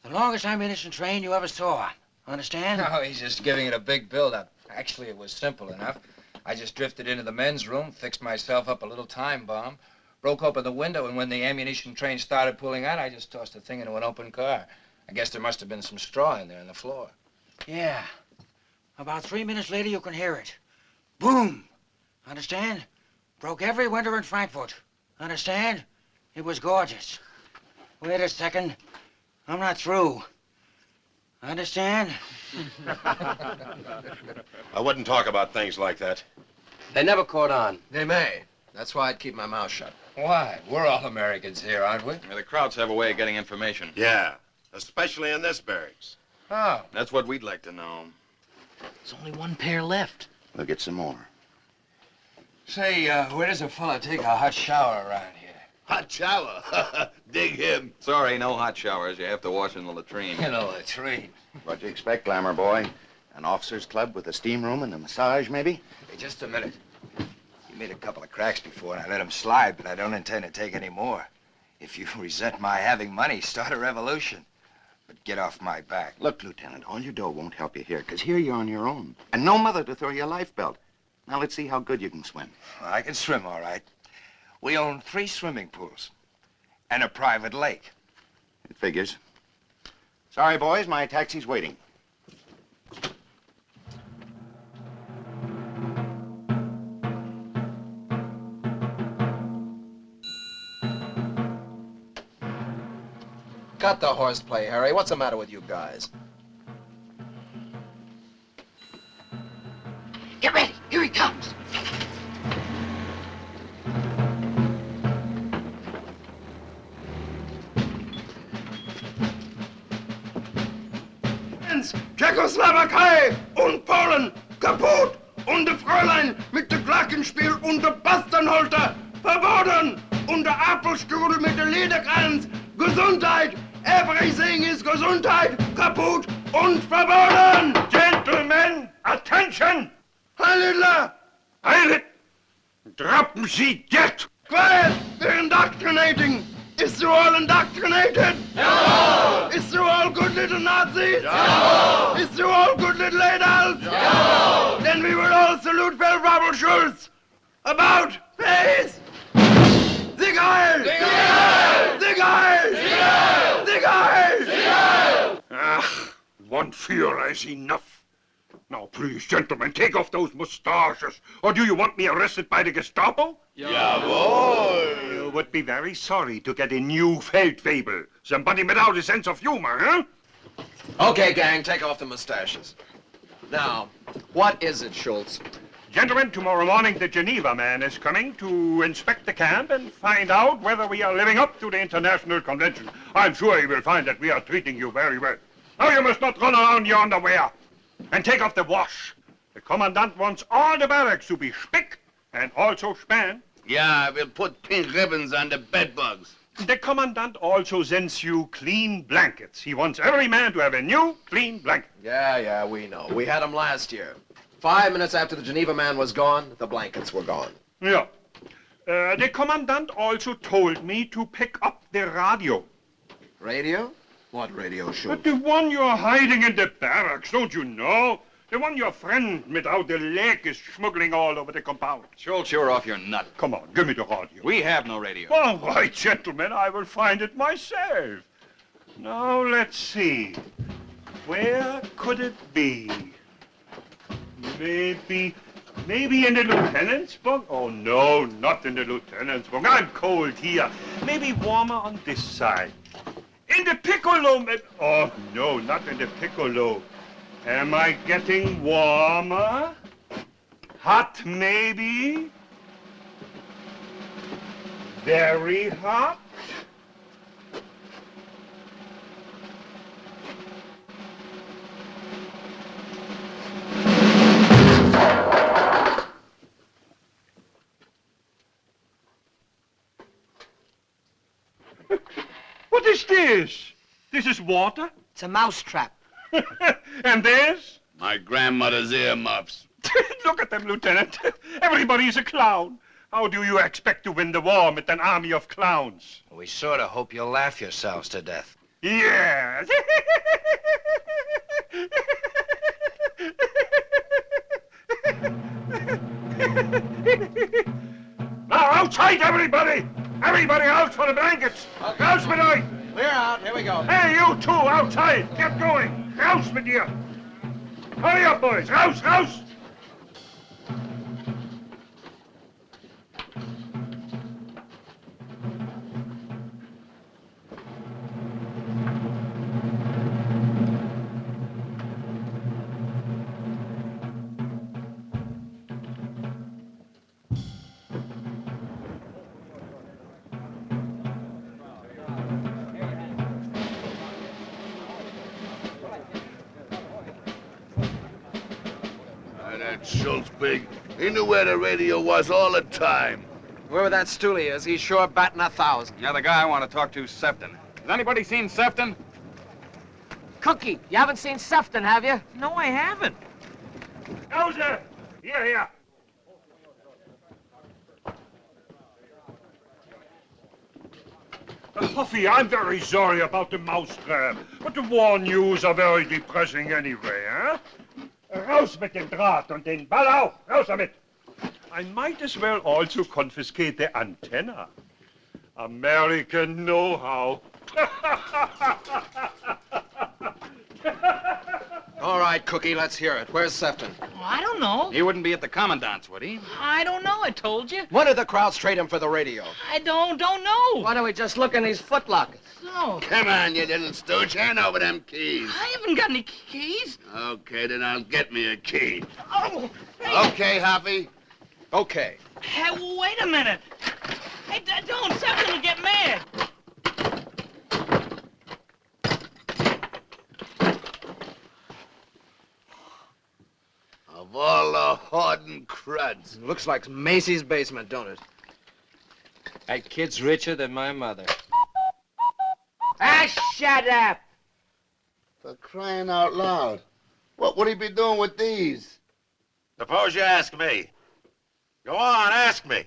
The longest ammunition train you ever saw, understand? No, he's just giving it a big build-up. Actually, it was simple enough. I just drifted into the men's room, fixed myself up a little time bomb, broke open the window, and when the ammunition train started pulling out, I just tossed the thing into an open car. I guess there must have been some straw in there on the floor. Yeah. About 3 minutes later, you can hear it. Boom! Understand? Broke every window in Frankfurt. Understand? It was gorgeous. Wait a second. I'm not through. Understand? I wouldn't talk about things like that. They never caught on. They may. That's why I'd keep my mouth shut. Why? We're all Americans here, aren't we? Yeah, the Krauts have a way of getting information. Yeah, especially in this barracks. Oh. That's what we'd like to know. There's only one pair left. We'll get some more. Say, where does a fella take a hot shower around here? Hot shower? Dig him. Sorry, no hot showers. You have to wash in the latrine. In a latrine. What'd you expect, Glamour boy? An officer's club with a steam room and a massage, maybe? Hey, just a minute. You made a couple of cracks before, and I let them slide, but I don't intend to take any more. If you resent my having money, start a revolution. But get off my back. Look, Lieutenant, all your dough won't help you here, because here you're on your own. And no mother to throw you a life belt. Now, let's see how good you can swim. I can swim, all right. We own 3 swimming pools and a private lake. It figures. Sorry, boys, my taxi's waiting. Cut the horseplay, Harry. What's the matter with you guys? Get ready. Here he comes. Tschechoslowakei und Polen kaputt und der Fräulein mit der Glockenspiel und der Basternholter verboten und der Apfelstrudel mit der Lederkranz. Gesundheit! Everything is Gesundheit! Kaputt und verboten! Gentlemen, attention! Heil Hitler! Heil Hitler! Droppen Sie jetzt! Quiet! They're indoctrinating! Is you all indoctrinated? No! Is you all good little Nazis? No! Is you all good little Adolfs? No! Then we will all salute Feldwebel Schulz! About face! Sieg Heil! Sieg Heil! Sieg Heil! Sieg Heil! Sieg Heil! Sieg Heil! Ah, one Führer is enough. Now, please, gentlemen, take off those mustaches. Or do you want me arrested by the Gestapo? Jawohl! You would be very sorry to get a new Feldwebel. Somebody without a sense of humor, huh? Okay, gang, take off the mustaches. Now, what is it, Schultz? Gentlemen, tomorrow morning the Geneva man is coming to inspect the camp and find out whether we are living up to the international convention. I'm sure he will find that we are treating you very well. Now you must not run around in your underwear. And take off the wash. The commandant wants all the barracks to be spick and also span. Yeah, we'll put pink ribbons on the bed bugs. The commandant also sends you clean blankets. He wants every man to have a new, clean blanket. Yeah, we know. We had them last year. 5 minutes after the Geneva man was gone, the blankets were gone. Yeah. The commandant also told me to pick up the radio. Radio? What radio show? But the one you're hiding in the barracks, don't you know? The one your friend without the leg is smuggling all over the compound. Schultz, you're off your nut. Come on, give me the radio. We have no radio. All right, gentlemen, I will find it myself. Now, let's see. Where could it be? Maybe in the lieutenant's bunk? Oh, no, not in the lieutenant's bunk. I'm cold here. Maybe warmer on this side. In the piccolo. Oh, no, not in the piccolo. Am I getting warmer? Hot, maybe? Very hot? What is this? This is water? It's a mouse trap. And this? My grandmother's earmuffs. Look at them, Lieutenant. Everybody's a clown. How do you expect to win the war with an army of clowns? We sort of hope you'll laugh yourselves to death. Yes. Now, outside, everybody! Everybody out for the blankets! Rouse with you! We're out. Here we go. Hey, you two, outside! Get going! Rouse with you! Hurry up, boys! Rouse, rouse! Schultz big. He knew where the radio was all the time. Whoever that stoolie is, he's sure batting 1,000. Yeah, the guy I want to talk to is Sefton. Has anybody seen Sefton? Cookie, you haven't seen Sefton, have you? No, I haven't. Hauser! Here. Huffy, I'm very sorry about the mousetrap, but the war news are very depressing anyway, huh? Raus mit dem Draht und den Ball auch! Raus damit! I might as well also confiscate the antenna. American know-how. All right, Cookie, let's hear it. Where's Sefton? Oh, I don't know. He wouldn't be at the commandant's, would he? I don't know, I told you. When did the Krauts trade him for the radio? I don't know. Why don't we just look in these footlockers? No. Come on, you little stooge. Hand over them keys. I haven't got any keys. Okay, then I'll get me a key. Oh, hey. Okay, Hoppy? Okay. Hey, wait a minute. Hey, don't. Sefton will get mad. Of all the Holden cruds. Looks like Macy's basement, don't it? That kid's richer than my mother. Ah, shut up! For crying out loud. What would he be doing with these? Suppose you ask me. Go on, ask me.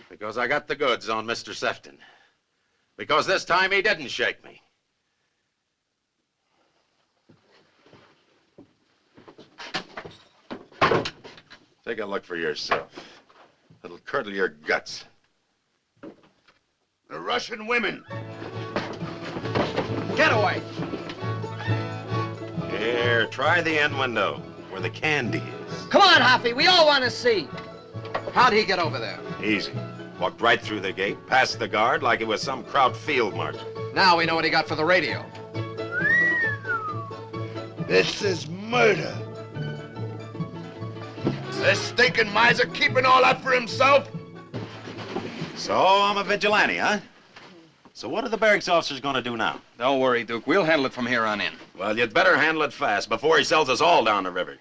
Because I got the goods on Mr. Sefton. Because this time he didn't shake me. Take a look for yourself. It'll curdle your guts. The Russian women. Get away! Here, try the end window, where the candy is. Come on, Hoppy, we all want to see. How'd he get over there? Easy. Walked right through the gate, past the guard like it was some Kraut field marshal. Now we know what he got for the radio. This is murder. This stinking miser keeping all that for himself? So I'm a vigilante, huh? So what are the barracks officers going to do now? Don't worry, Duke. We'll handle it from here on in. Well, you'd better handle it fast before he sells us all down the river.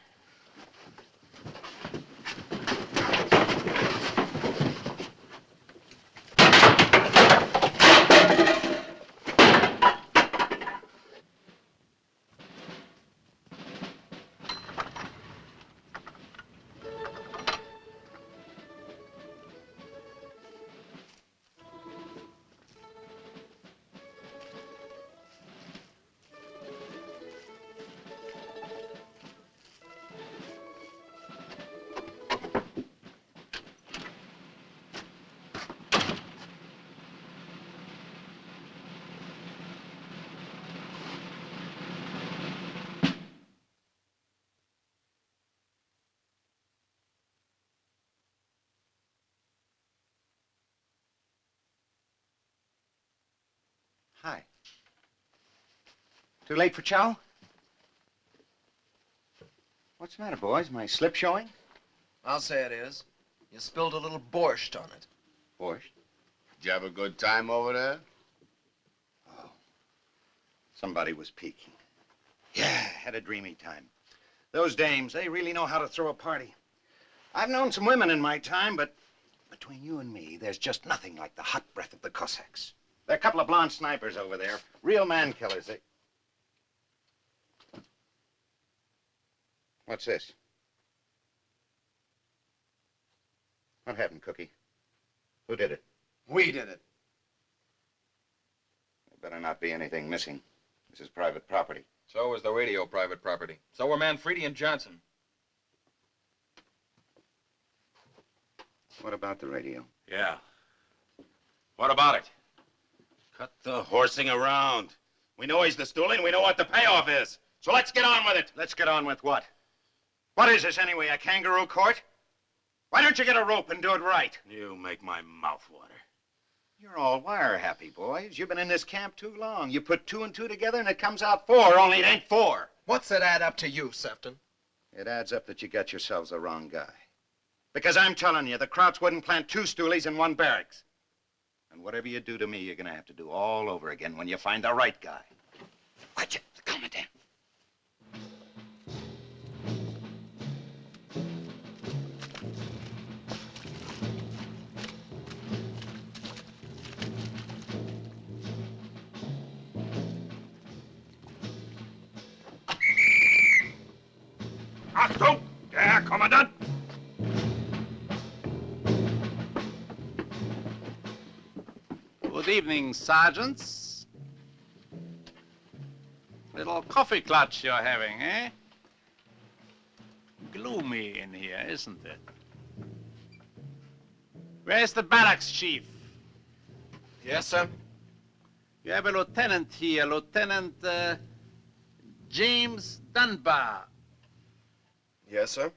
Hi. Too late for chow? What's the matter, boys? My slip showing? I'll say it is. You spilled a little borscht on it. Borscht? Did you have a good time over there? Somebody was peeking. Yeah, had a dreamy time. Those dames, they really know how to throw a party. I've known some women in my time, but between you and me, there's just nothing like the hot breath of the Cossacks. There are a couple of blonde snipers over there, real man killers. What's this? What happened, Cookie? Who did it? We did it. There better not be anything missing. This is private property. So was the radio private property. So were Manfredi and Johnson. What about the radio? Yeah. What about it? Cut the horsing around. We know he's the stoolie, and we know what the payoff is. So let's get on with it. Let's get on with what? What is this anyway, a kangaroo court? Why don't you get a rope and do it right? You make my mouth water. You're all wire happy, boys. You've been in this camp too long. You put 2 and 2 together and it comes out 4, only it ain't 4. What's it add up to you, Sefton? It adds up that you got yourselves the wrong guy. Because I'm telling you, the Krauts wouldn't plant 2 stoolies in 1 barracks. And whatever you do to me, you're gonna have to do all over again when you find the right guy. Watch it, the commandant. Achtung, der Herr Kommandant! Good evening, sergeants. Little coffee clutch you're having, eh? Gloomy in here, isn't it? Where's the barracks chief? Yes, sir? You have a lieutenant here, Lieutenant James Dunbar. Yes, sir?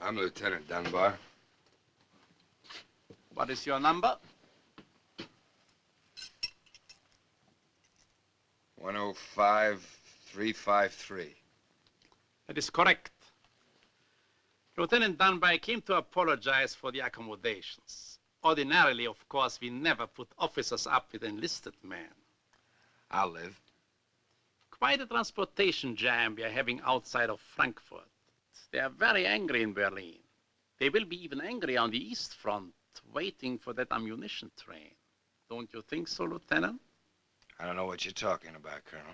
I'm Lieutenant Dunbar. What is your number? 105353. That is correct. Lieutenant Dunbar came to apologize for the accommodations. Ordinarily, of course, we never put officers up with enlisted men. I'll live. Quite a transportation jam we are having outside of Frankfurt. They are very angry in Berlin. They will be even angry on the East Front, waiting for that ammunition train. Don't you think so, Lieutenant? I don't know what you're talking about, Colonel.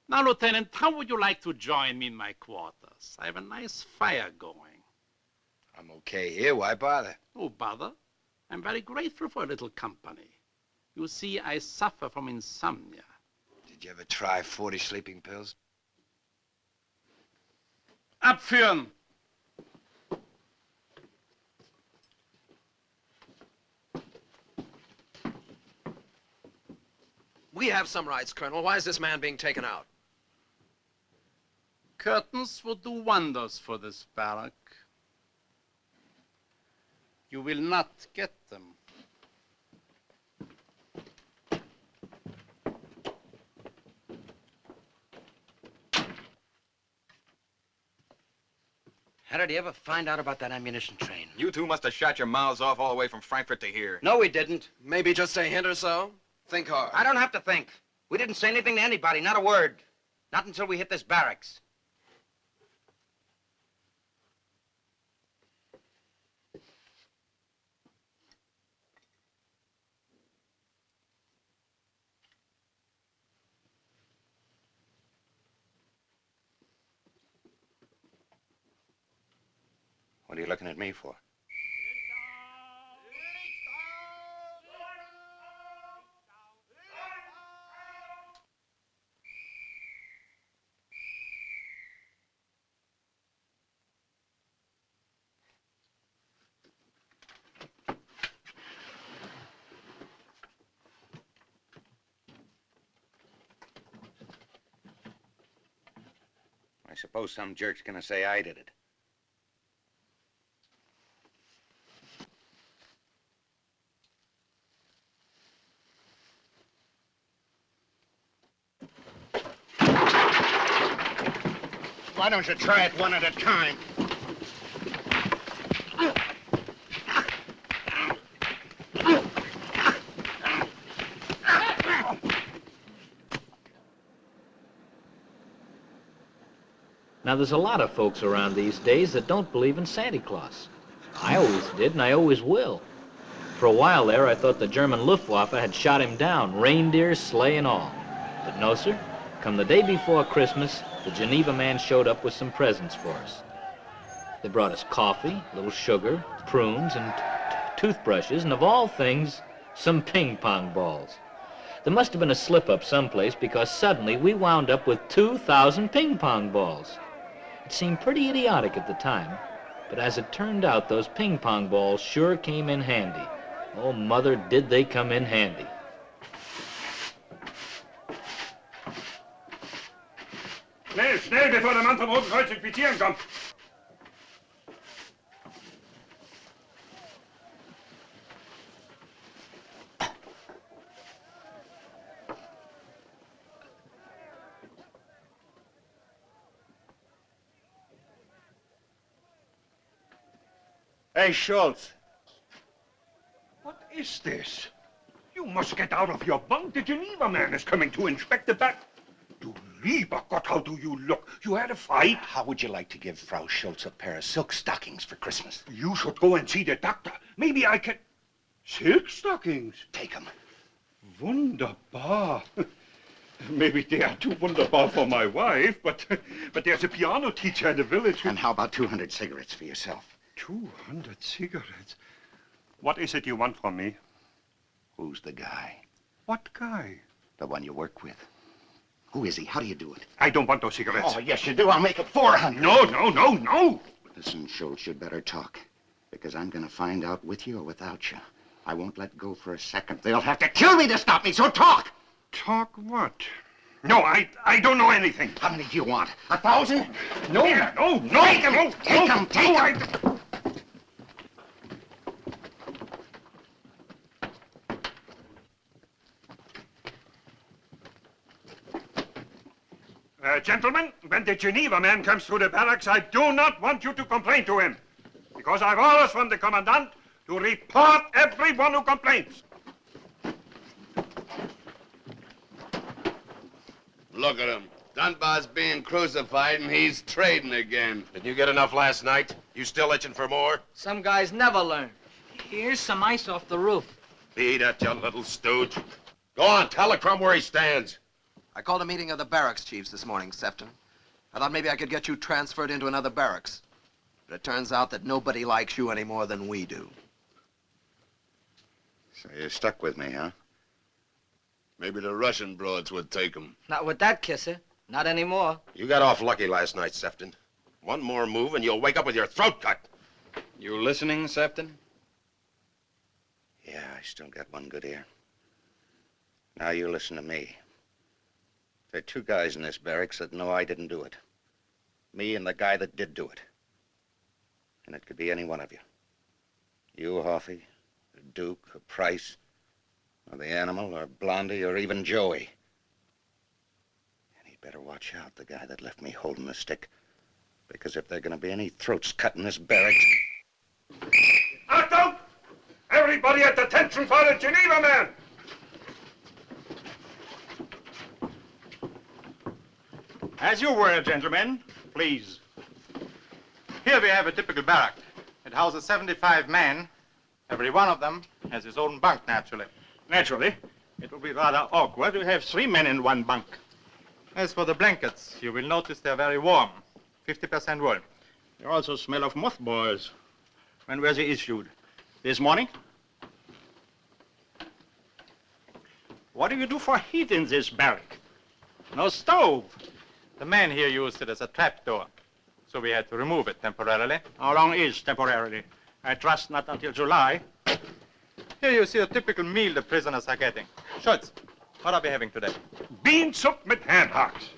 Now, Lieutenant, how would you like to join me in my quarters? I have a nice fire going. I'm okay here. Why bother? Oh, bother. I'm very grateful for a little company. You see, I suffer from insomnia. Did you ever try 40 sleeping pills? Abführen! We have some rights, Colonel. Why is this man being taken out? Curtains would do wonders for this barrack. You will not get them. How did you ever find out about that ammunition train? You two must have shot your mouths off all the way from Frankfurt to here. No, we didn't. Maybe just a hint or so. Think hard. I don't have to think. We didn't say anything to anybody, not a word. Not until we hit this barracks. What are you looking at me for? I suppose some jerk's gonna say I did it. Why don't you try it one at a time? Now, there's a lot of folks around these days that don't believe in Santa Claus. I always did, and I always will. For a while there, I thought the German Luftwaffe had shot him down, reindeer, sleigh, and all. But no, sir. Come the day before Christmas, the Geneva man showed up with some presents for us. They brought us coffee, a little sugar, prunes, and toothbrushes, and of all things, some ping-pong balls. There must have been a slip-up someplace because suddenly we wound up with 2,000 ping-pong balls. It seemed pretty idiotic at the time, but as it turned out, those ping-pong balls sure came in handy. Oh, Mother, did they come in handy. Schnell, schnell, bevor der Mann vom Roten Kreuz ins Quittieren kommt. Hey, Schultz. What is this? You must get out of your bunk. The Geneva man is coming to inspect the back. Du lieber Gott, how do you look? You had a fight? How would you like to give Frau Schultz a pair of silk stockings for Christmas? You should go and see the doctor. Maybe I can... Silk stockings? Take them. Wunderbar. Maybe they are too wunderbar for my wife, but there's a piano teacher in the village. And how about 200 cigarettes for yourself? 200 cigarettes? What is it you want from me? Who's the guy? What guy? The one you work with. Who is he? How do you do it? I don't want those cigarettes. Oh, yes, you do. I'll make it 400. No, no, no, no. Listen, Schultz, you'd better talk. Because I'm going to find out with you or without you. I won't let go for a second. They'll have to kill me to stop me, so talk! Talk what? No, I don't know anything. How many do you want? 1,000? No, no, no. Take them! No, take them! Take them! Gentlemen, when the Geneva man comes through the barracks, I do not want you to complain to him. Because I've orders from the commandant to report everyone who complains. Look at him. Dunbar's being crucified and he's trading again. Did you get enough last night? You still itching for more? Some guys never learn. Here's some ice off the roof. Beat it, you little stooge. Go on, tell the crumb where he stands. I called a meeting of the barracks chiefs this morning, Sefton. I thought maybe I could get you transferred into another barracks. But it turns out that nobody likes you any more than we do. So you're stuck with me, huh? Maybe the Russian broads would take him. Not with that kisser. Not anymore. You got off lucky last night, Sefton. One more move and you'll wake up with your throat cut. You listening, Sefton? Yeah, I still got one good ear. Now you listen to me. There are two guys in this barracks that know I didn't do it. Me and the guy that did do it. And it could be any one of you. You, Hoffy, or Duke, or Price, or the Animal, or Blondie, or even Joey. And he'd better watch out, the guy that left me holding the stick Because if there are going to be any throats cut in this barracks... Achtung! Everybody at attention for the Geneva man! As you were, gentlemen, please. Here we have a typical barrack. It houses 75 men. Every one of them has his own bunk, naturally. Naturally. It will be rather awkward to have 3 men in one bunk. As for the blankets, you will notice they're very warm. 50% wool. They also smell of mothballs. When were they issued? This morning? What do you do for heat in this barrack? No stove. The men here used it as a trapdoor, so we had to remove it temporarily. How long is temporarily? I trust not until July. Here you see a typical meal the prisoners are getting. Schultz, what are we having today? Bean soup with ham hocks.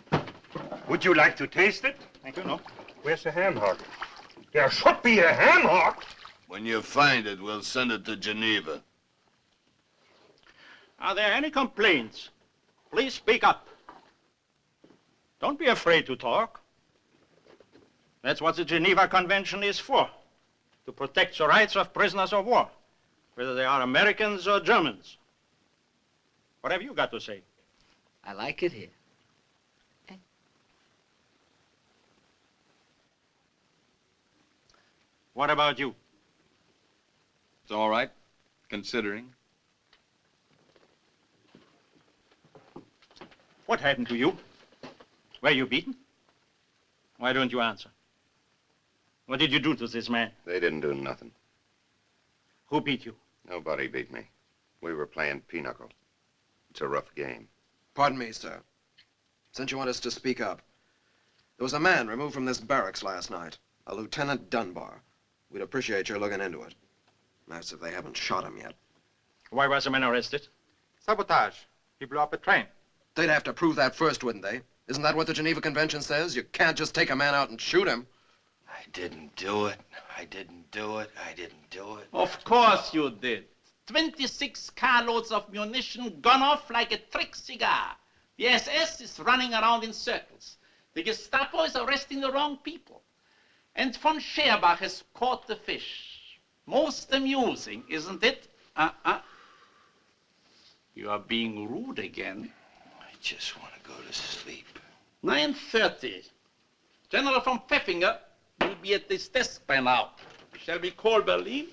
Would you like to taste it? Thank you, no. Where's the ham hock? There should be a ham hock. When you find it, we'll send it to Geneva. Are there any complaints? Please speak up. Don't be afraid to talk. That's what the Geneva Convention is for, to protect the rights of prisoners of war, whether they are Americans or Germans. What have you got to say? I like it here. What about you? It's all right, considering. What happened to you? Were you beaten? Why don't you answer? What did you do to this man? They didn't do nothing. Who beat you? Nobody beat me. We were playing pinochle. It's a rough game. Pardon me, sir. Since you want us to speak up, there was a man removed from this barracks last night, a Lieutenant Dunbar. We'd appreciate your looking into it. That's if they haven't shot him yet. Why was the man arrested? Sabotage. He blew up a train. They'd have to prove that first, wouldn't they? Isn't that what the Geneva Convention says? You can't just take a man out and shoot him. I didn't do it. I didn't do it. I didn't do it. Of course you did. 26 carloads of munition gone off like a trick cigar. The SS is running around in circles. The Gestapo is arresting the wrong people. And von Scherbach has caught the fish. Most amusing, isn't it? You are being rude again. I just want to go to sleep. 9:30. General von Pfeffinger will be at this desk by now. Shall we call Berlin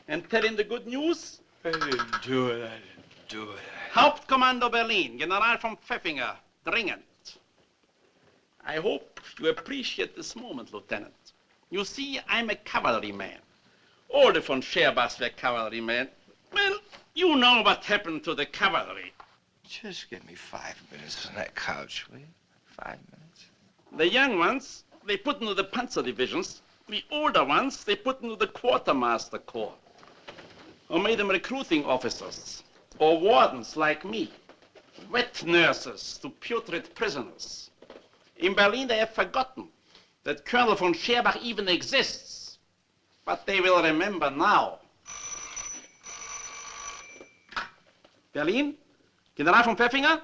and tell him the good news? I didn't do it. I didn't do it. Hauptkommando Berlin, General von Pfeffinger, dringend. I hope you appreciate this moment, Lieutenant. You see, I'm a cavalryman. All the von Scherbachs were cavalrymen. Well, you know what happened to the cavalry. Just give me 5 minutes on that couch, will you? 5 minutes. The young ones, they put into the panzer divisions. The older ones, they put into the quartermaster corps. Or made them recruiting officers. Or wardens like me. Wet nurses to putrid prisoners. In Berlin, they have forgotten that Colonel von Scherbach even exists. But they will remember now. Berlin, General von Pfeffinger,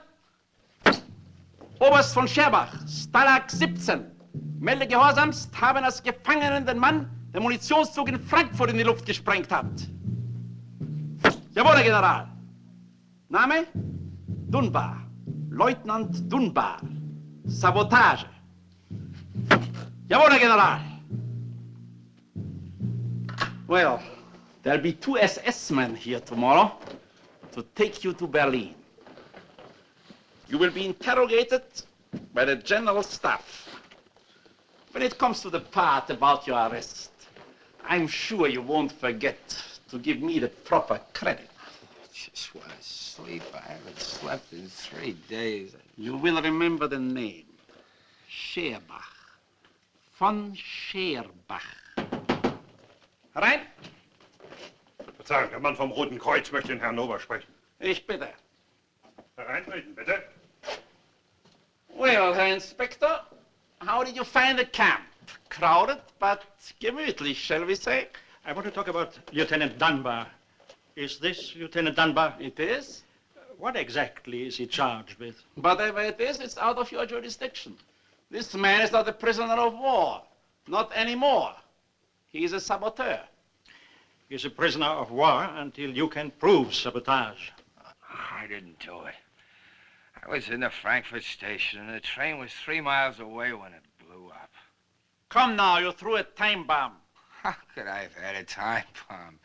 Oberst von Scherbach, Stalag 17. Melde gehorsamst, haben als Gefangenen den Mann, der Munitionszug in Frankfurt in die Luft gesprengt hat. Jawohl, Herr General. Name? Dunbar. Leutnant Dunbar. Sabotage. Jawohl, Herr General. Well, there'll be 2 SS men here tomorrow to take you to Berlin. You will be interrogated by the General Staff. When it comes to the part about your arrest, I'm sure you won't forget to give me the proper credit. I just want to sleep. I haven't slept in 3 days. You will remember the name. Scherbach. Von Scherbach. Herein. Verzeihung, der Mann vom Roten Kreuz möchte den Herrn Ober sprechen. Ich bitte. Hereintreten, bitte. Well, Herr Inspector, how did you find the camp? Crowded, but gemütlich, shall we say? I want to talk about Lieutenant Dunbar. Is this Lieutenant Dunbar? It is. What exactly is he charged with? Whatever it is, it's out of your jurisdiction. This man is not a prisoner of war. Not anymore. He is a saboteur. He's a prisoner of war until you can prove sabotage. I didn't do it. I was in the Frankfurt station, and the train was 3 miles away when it blew up. Come now, you threw a time bomb. How could I have had a time bomb?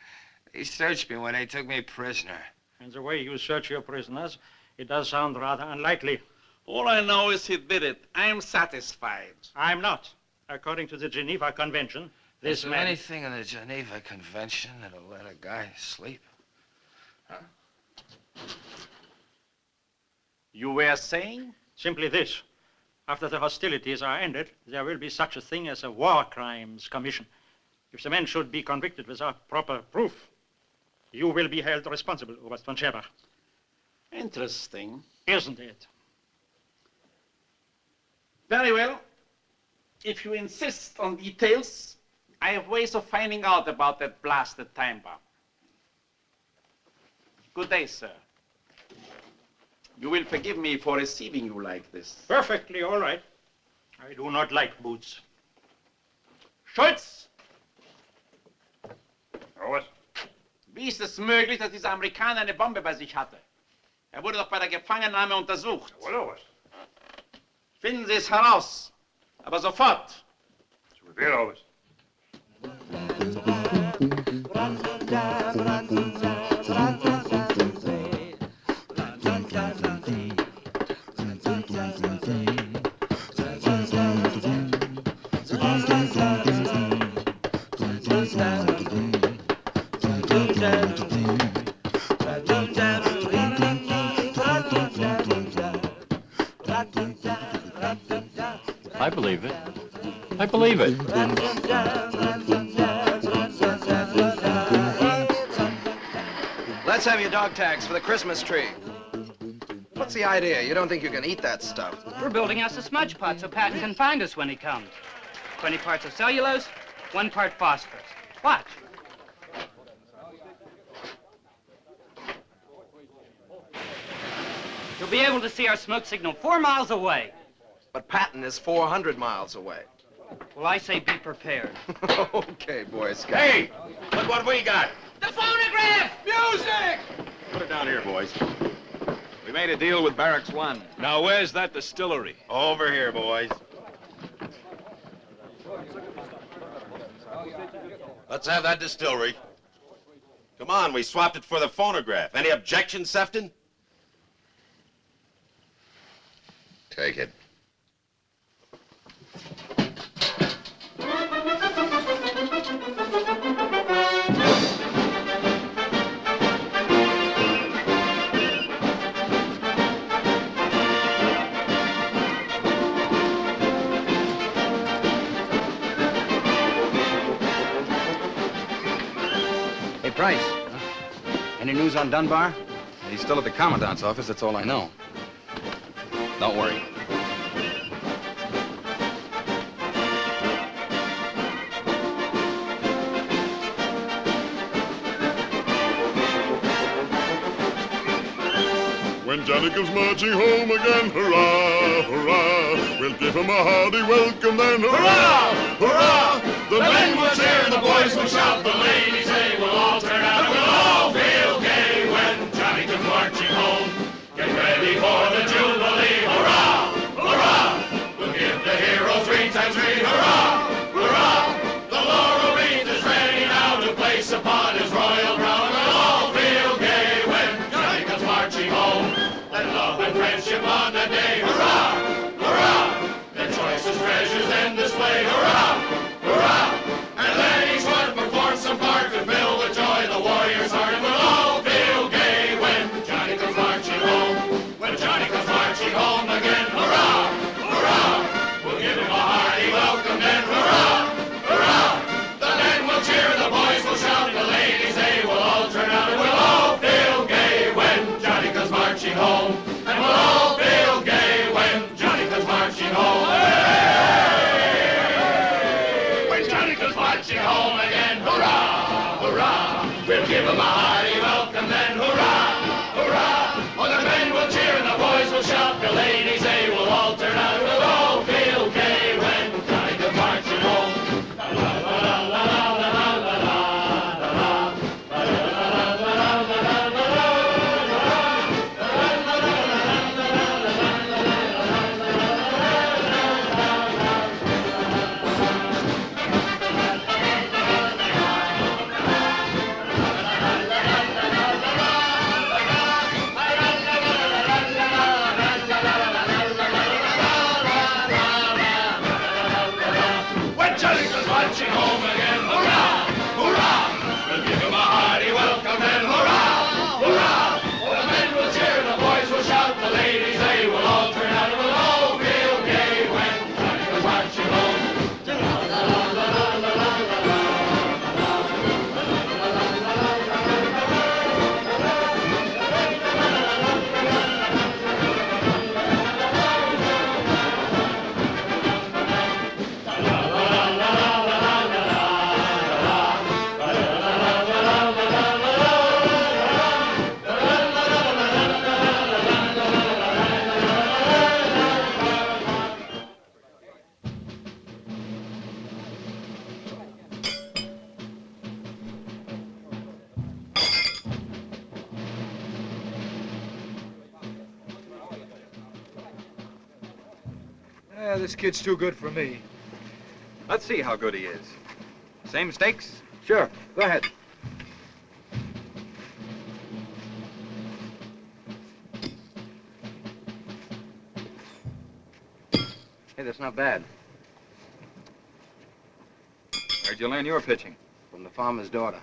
They searched me when they took me prisoner. And the way you search your prisoners, it does sound rather unlikely. All I know is he did it. I am satisfied. I'm not. According to the Geneva Convention, this Is there man... anything in the Geneva Convention that'll let a guy sleep? Huh? You were saying? Simply this. After the hostilities are ended, there will be such a thing as a War Crimes Commission. If the men should be convicted without proper proof, you will be held responsible, Oberst von Scherbach. Interesting. Isn't it? Very well. If you insist on details, I have ways of finding out about that blasted time bomb. Good day, sir. You will forgive me for receiving you like this. Perfectly all right. I do not like boots. Schultz! Was? Wie ist es möglich, dass dieser Amerikaner eine Bombe bei sich hatte? Er wurde doch bei der Gefangennahme untersucht. Was? Finden Sie es heraus. Aber sofort. Was? I believe it. I believe it. Let's have your dog tags for the Christmas tree. What's the idea? You don't think you can eat that stuff? We're building us a smudge pot so Patton can find us when he comes. 20 parts of cellulose, 1 part phosphorus. Watch. You'll be able to see our smoke signal 4 miles away. But Patton is 400 miles away. Well, I say be prepared. Okay, Boy Scout. Hey, look what we got. The phonograph! Music! Put it down here, boys. We made a deal with Barracks 1. Now, where's that distillery? Over here, boys. Let's have that distillery. Come on, we swapped it for the phonograph. Any objections, Sefton? Take it. Hey, Price. Any news on Dunbar? He's still at the Commandant's office, that's all I know. Don't worry. When Johnny comes marching home again, hurrah, hurrah, we'll give him a hearty welcome then, hurrah, hurrah. The men will cheer, the boys will shout, the ladies, they will all turn out, and we'll all feel gay when Johnny comes marching home. Get ready for the Jubilee, hurrah, hurrah. We'll give the heroes 3 times 3, hurrah, hurrah. The laurel wreath is ready now to place upon his royal crown, and we'll all feel gay when Johnny comes marching home. Let love and friendship on that day, hurrah, hurrah. Their choicest treasures then display, hurrah, hurrah. And let each one perform some part to fill with joy the warrior's heart, and we'll all feel gay when Johnny comes marching home. When Johnny comes marching home again, hurrah, hurrah. We'll give him a hearty welcome then, hurrah, hurrah. The men will cheer, the boys will shout, the ladies they will all turn out, and we'll all feel gay when Johnny comes marching home. And we'll all feel gay when Johnny comes marching home. Hey! This kid's too good for me. Let's see how good he is. Same stakes? Sure. Go ahead. Hey, that's not bad. Where'd you learn your pitching? From the farmer's daughter.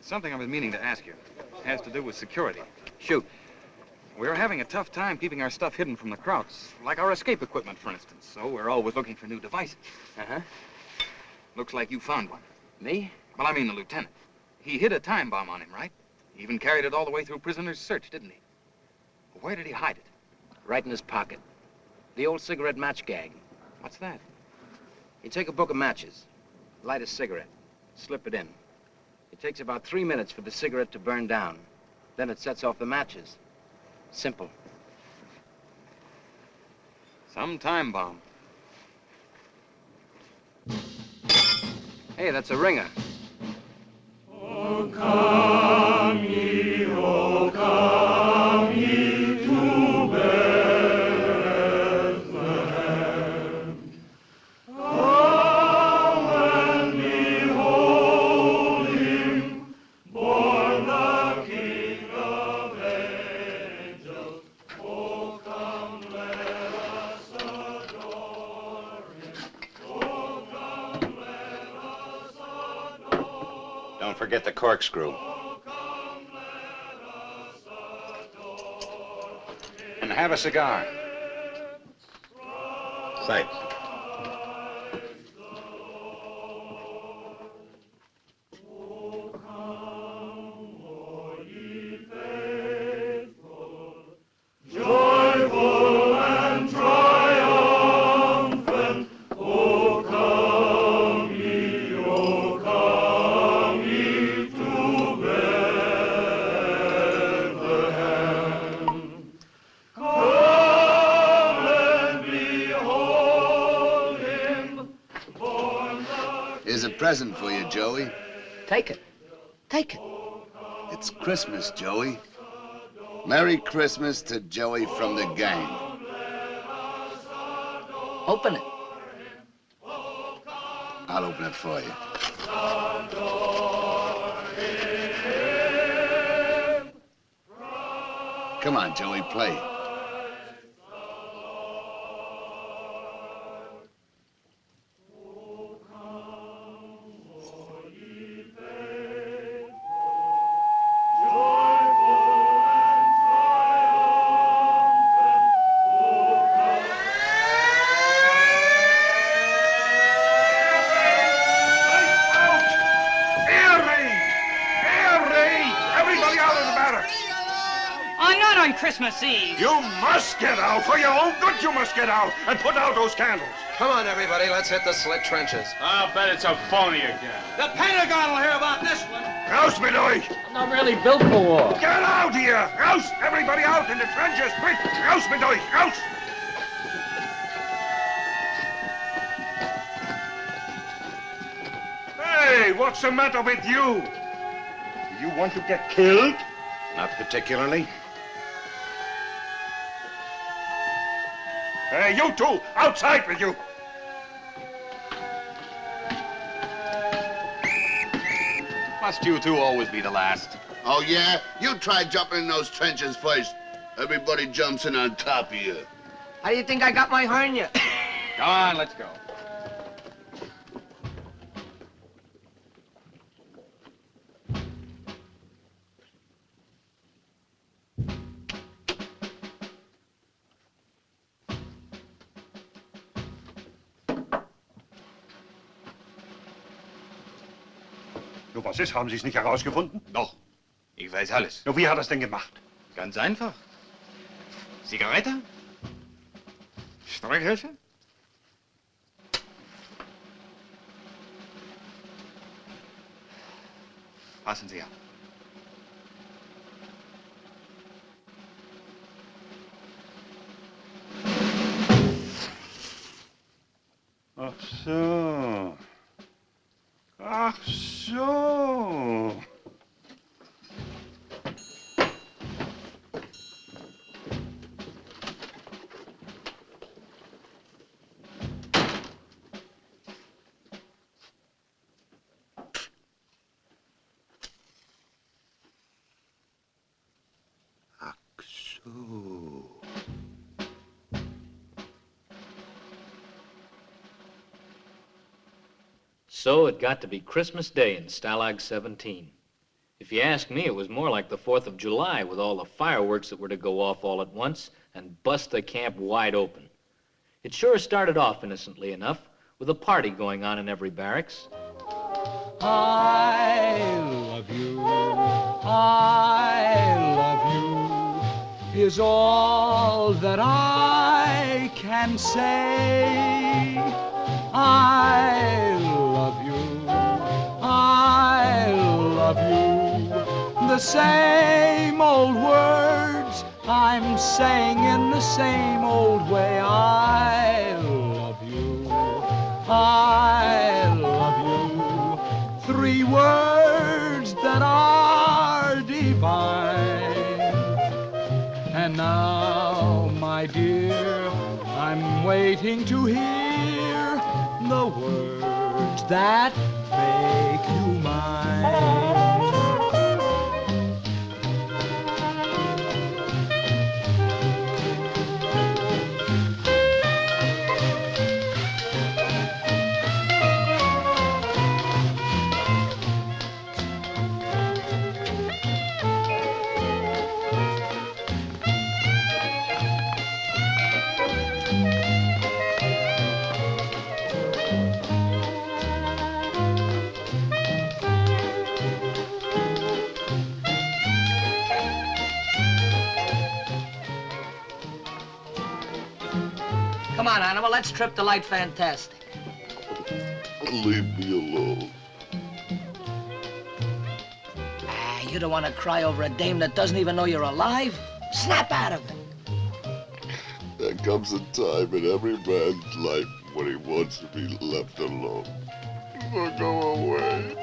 Something I was meaning to ask you. It has to do with security. Shoot. We're having a tough time keeping our stuff hidden from the Krauts, like our escape equipment, for instance. So we're always looking for new devices. Uh-huh. Looks like you found one. Me? Well, I mean the lieutenant. He hid a time bomb on him, right? He even carried it all the way through prisoner's search, didn't he? Where did he hide it? Right in his pocket. The old cigarette match gag. What's that? You take a book of matches, light a cigarette, slip it in. It takes about 3 minutes for the cigarette to burn down. Then it sets off the matches. Simple. Some time bomb. Hey, that's a ringer. O come ye to Bethlehem. Come and behold him, born the King of angels. O come, let us adore him. O come, let us adore. Don't forget the corkscrew. And have a cigar. Thanks. Joyful and triumphant, O come ye to Bethlehem. Come and behold him, born the... Here's a present for you, Joey. Take it. Take it. It's Christmas, Joey. Merry Christmas to Joey from the gang. Open it. I'll open it for you. Come on, Joey, play. Everybody out of the barracks! I'm not on Christmas Eve. You must get out. For your own good, you must get out. And put out those candles. Come on, everybody. Let's hit the slit trenches. I'll bet it's a phony again. The Pentagon will hear about this one. House, me boy. I'm not really built for war. Get out here. House. Everybody out in the trenches. Quick. House, me boy. House. Hey, what's the matter with you? Do you want to get killed? Not particularly. Hey, you two, outside with you. Must you two always be the last? Oh, yeah? You try jumping in those trenches first. Everybody jumps in on top of you. How do you think I got my hernia? Come on, let's go. Nur was ist? Haben Sie es nicht herausgefunden? Doch. Ich weiß alles. Nur wie hat er es denn gemacht? Ganz einfach. Zigarette? Streichhölzer? Passen Sie auf. Ach so. Ach so. Ooh. So it got to be Christmas Day in Stalag 17. If you ask me, it was more like the 4th of July with all the fireworks that were to go off all at once and bust the camp wide open. It sure started off innocently enough, with a party going on in every barracks. I love you, I love you, is all that I can say. I love you, I love you, the same old words I'm saying in the same old way. I love you, I love you, 3 words that are divine. And now, my dear, I'm waiting to hear the words that make you mine. Come on, Animal, let's trip the light fantastic. Leave me alone. Ah, you don't want to cry over a dame that doesn't even know you're alive? Snap out of it. There comes a time in every man's life when he wants to be left alone. So go away.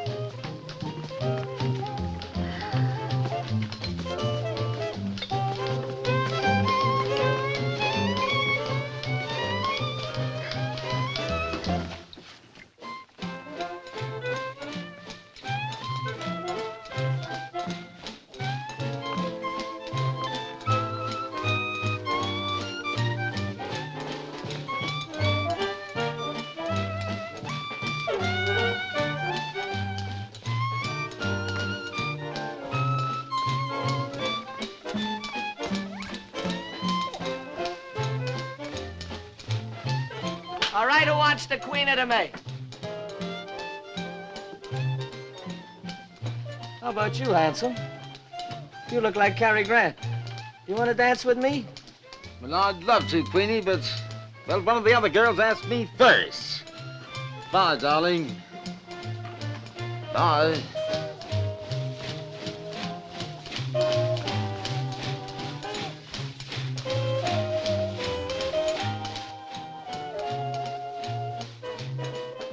All right, who wants the Queen of the May? How about you, handsome? You look like Cary Grant. You want to dance with me? Well, I'd love to, Queenie, but, well, one of the other girls asked me first. Bye, darling. Bye.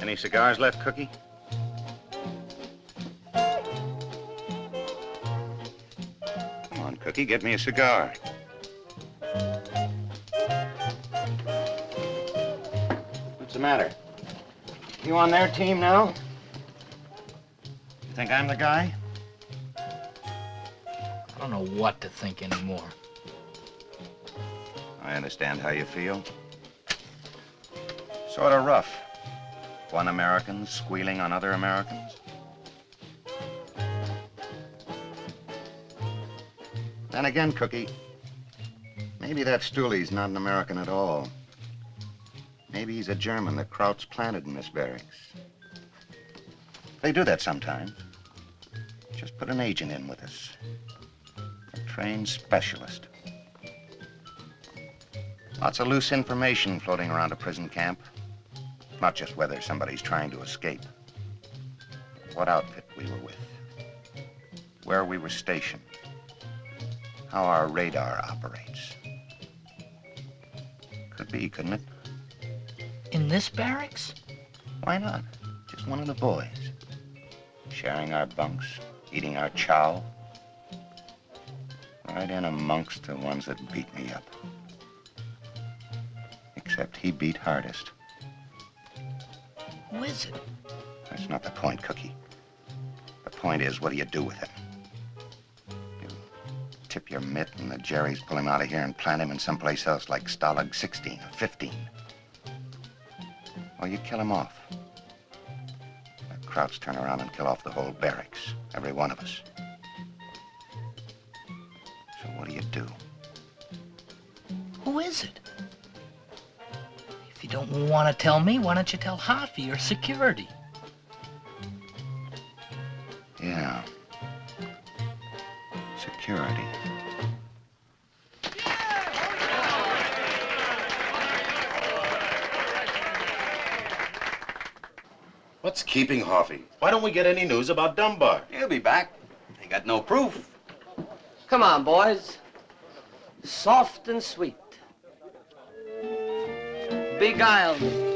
Any cigars left, Cookie? Come on, Cookie, get me a cigar. What's the matter? You on their team now? You think I'm the guy? I don't know what to think anymore. I understand how you feel. Sort of rough. One American squealing on other Americans. Then again, Cookie, maybe that Stooley's not an American at all. Maybe he's a German that Krauts planted in this barracks. They do that sometimes. Just put an agent in with us. A trained specialist. Lots of loose information floating around a prison camp. Not just whether somebody's trying to escape. What outfit we were with. Where we were stationed. How our radar operates. Could be, couldn't it? In this barracks? Why not? Just one of the boys. Sharing our bunks, eating our chow. Right in amongst the ones that beat me up. Except he beat hardest. Who is it? That's not the point, Cookie. The point is, what do you do with him? You tip your mitt and the Jerry's pull him out of here and plant him in someplace else like Stalag 16 or 15. Or you kill him off. The Krauts turn around and kill off the whole barracks, every one of us. So what do? Who is it? If you don't want to tell me, why don't you tell Harvey or security? Yeah. Security. What's keeping Harvey? Why don't we get any news about Dunbar? He'll be back. They got no proof. Come on, boys. Soft and sweet. Beguile me.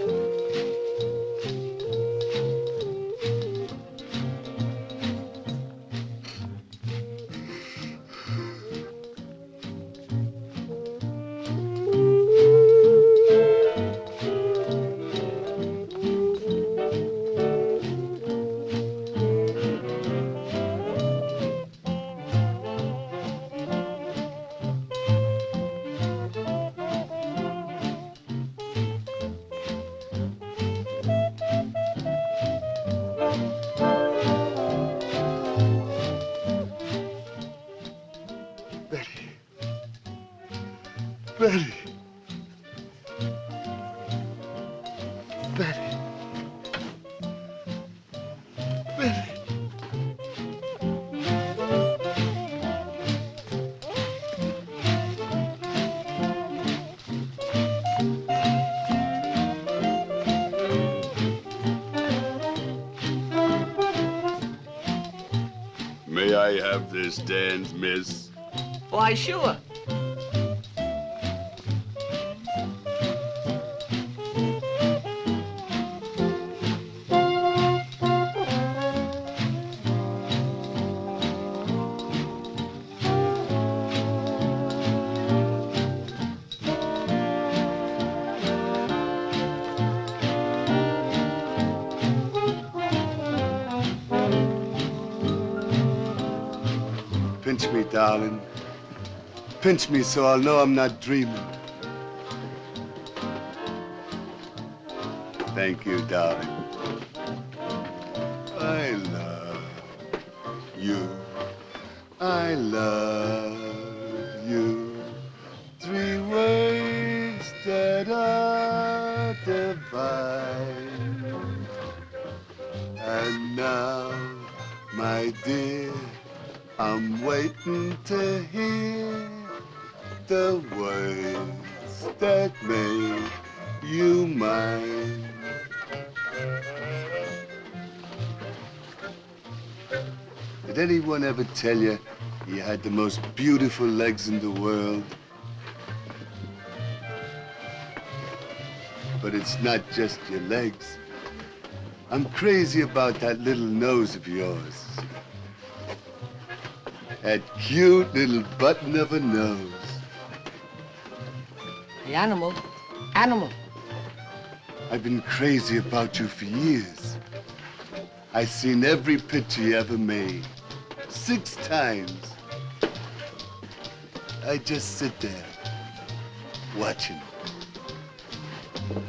Betty. Betty. Betty. May I have this dance, miss? Why, sure. Pinch me, darling. Pinch me so I'll know I'm not dreaming. Thank you, darling. I love you. I love you. 3 words that are divine. And now, my dear, I'm waiting to hear the words that make you mine. Did anyone ever tell you you had the most beautiful legs in the world? But it's not just your legs. I'm crazy about that little nose of yours. That cute little button of a nose. Hey, Animal. Animal. I've been crazy about you for years. I've seen every picture you ever made. 6 times. I just sit there, watching.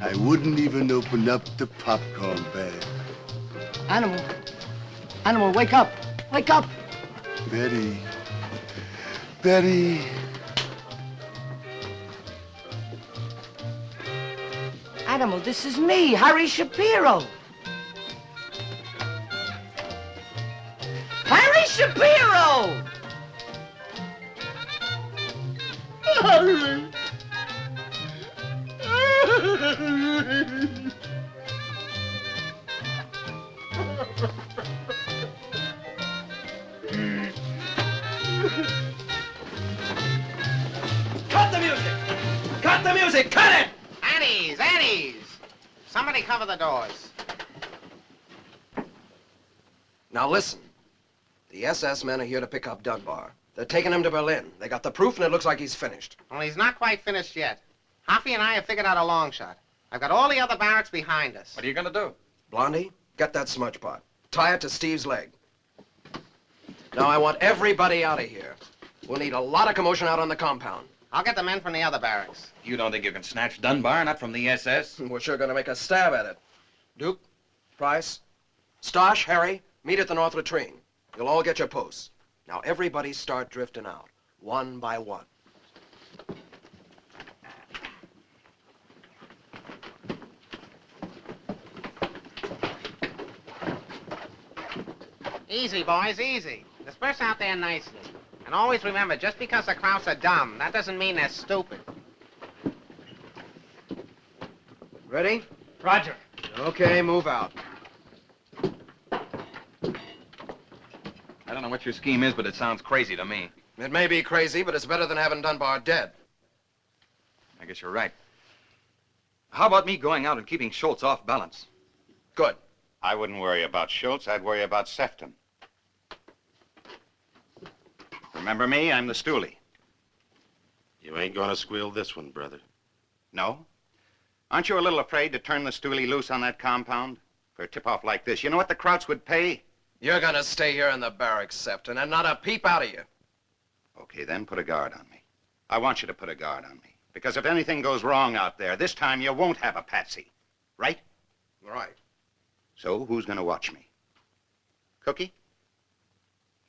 I wouldn't even open up the popcorn bag. Animal. Animal, wake up. Wake up. Betty. Betty. Animal, this is me, Harry Shapiro. Harry Shapiro! Harry. Cut the music! Cut the music! Cut it! Annie's! Annie's! Somebody cover the doors. Now listen. The SS men are here to pick up Dunbar. They're taking him to Berlin. They got the proof, and it looks like he's finished. Well, he's not quite finished yet. Hoffy and I have figured out a long shot. I've got all the other barracks behind us. What are you gonna do? Blondie, get that smudge pot. Tie it to Steve's leg. Now I want everybody out of here. We'll need a lot of commotion out on the compound. I'll get the men from the other barracks. You don't think you can snatch Dunbar, not from the SS? We're sure gonna make a stab at it. Duke, Price, Stosh, Harry, meet at the north latrine. You'll all get your posts. Now everybody start drifting out, one by one. Easy, boys, easy. Disperse out there nicely. And always remember, just because the Krauts are dumb, that doesn't mean they're stupid. Ready? Roger. Okay, move out. I don't know what your scheme is, but it sounds crazy to me. It may be crazy, but it's better than having Dunbar dead. I guess you're right. How about me going out and keeping Schultz off balance? Good. I wouldn't worry about Schultz. I'd worry about Sefton. Remember me? I'm the stoolie. You ain't gonna squeal this one, brother. No? Aren't you a little afraid to turn the stoolie loose on that compound? For a tip-off like this, you know what the Krauts would pay? You're gonna stay here in the barracks, Sefton, and not a peep out of you. Okay, then put a guard on me. I want you to put a guard on me. Because if anything goes wrong out there, this time you won't have a patsy. Right? Right. So who's gonna watch me? Cookie?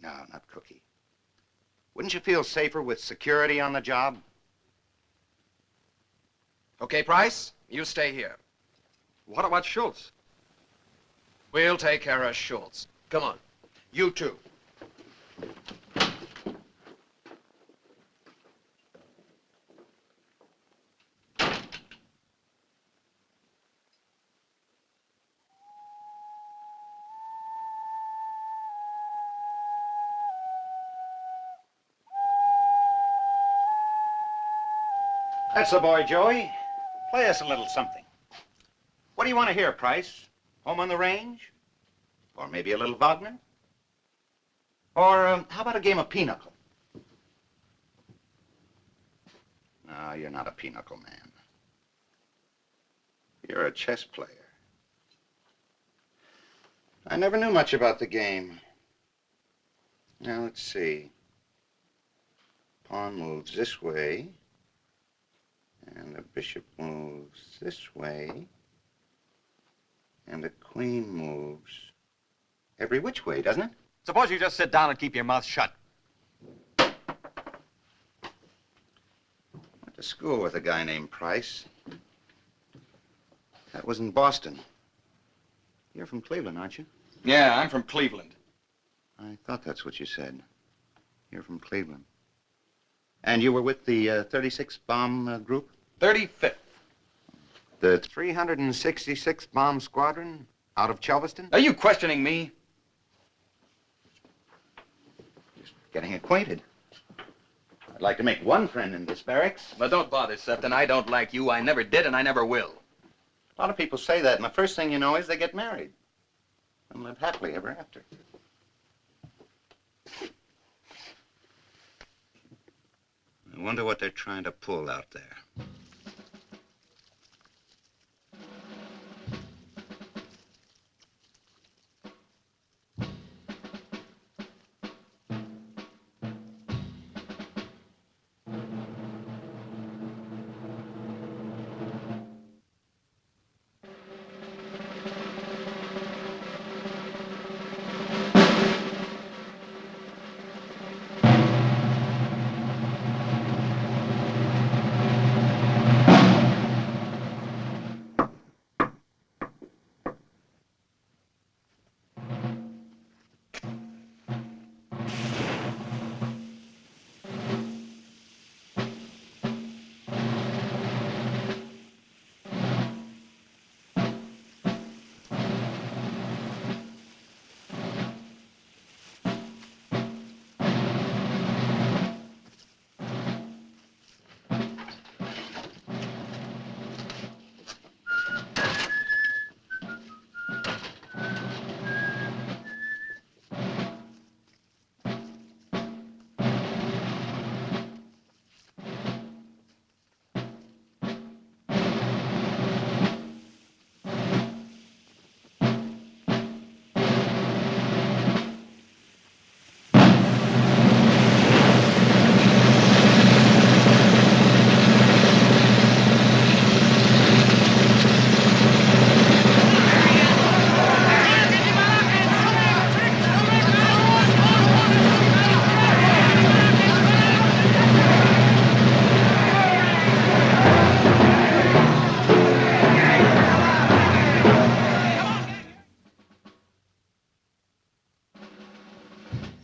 No, not Cookie. Wouldn't you feel safer with security on the job? Okay, Price, you stay here. What about Schultz? We'll take care of Schultz. Come on. You too. That's the boy, Joey. Play us a little something. What do you want to hear, Price? Home on the Range? Or maybe a little Wagner? Or how about a game of pinochle? No, you're not a pinochle man. You're a chess player. I never knew much about the game. Now, let's see. Pawn moves this way. And the bishop moves this way. And the queen moves every which way, doesn't it? Suppose you just sit down and keep your mouth shut. Went to school with a guy named Price. That was in Boston. You're from Cleveland, aren't you? Yeah, I'm from Cleveland. I thought that's what you said. You're from Cleveland. And you were with the 36th Bomb Group? 35th. The 366th Bomb Squadron out of Chelveston? Are you questioning me? Just getting acquainted. I'd like to make one friend in this barracks. But don't bother, Sefton. I don't like you. I never did, and I never will. A lot of people say that, and the first thing you know is they get married and live happily ever after. I wonder what they're trying to pull out there.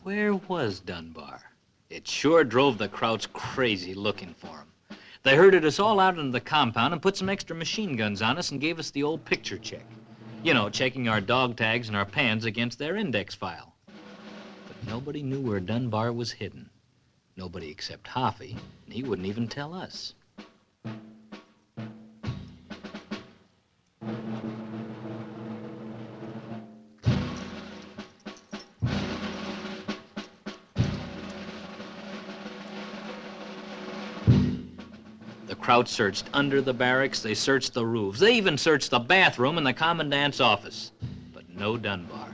where was Dunbar? It sure drove the Krauts crazy looking for him. They herded us all out into the compound and put some extra machine guns on us and gave us the old picture check. You know, checking our dog tags and our pans against their index file. But nobody knew where Dunbar was hidden. Nobody except Hoffy, and he wouldn't even tell us. The Krauts searched under the barracks, they searched the roofs, they even searched the bathroom and the commandant's office. But no Dunbar.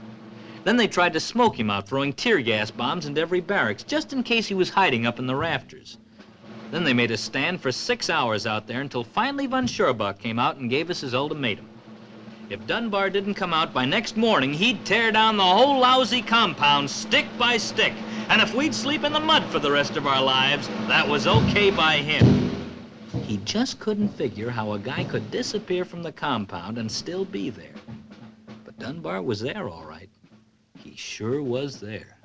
Then they tried to smoke him out, throwing tear gas bombs into every barracks, just in case he was hiding up in the rafters. Then they made us stand for 6 hours out there until finally von Schurbuck came out and gave us his ultimatum. If Dunbar didn't come out by next morning, he'd tear down the whole lousy compound, stick by stick. And if we'd sleep in the mud for the rest of our lives, that was okay by him. He just couldn't figure how a guy could disappear from the compound and still be there. But Dunbar was there, all right. He sure was there.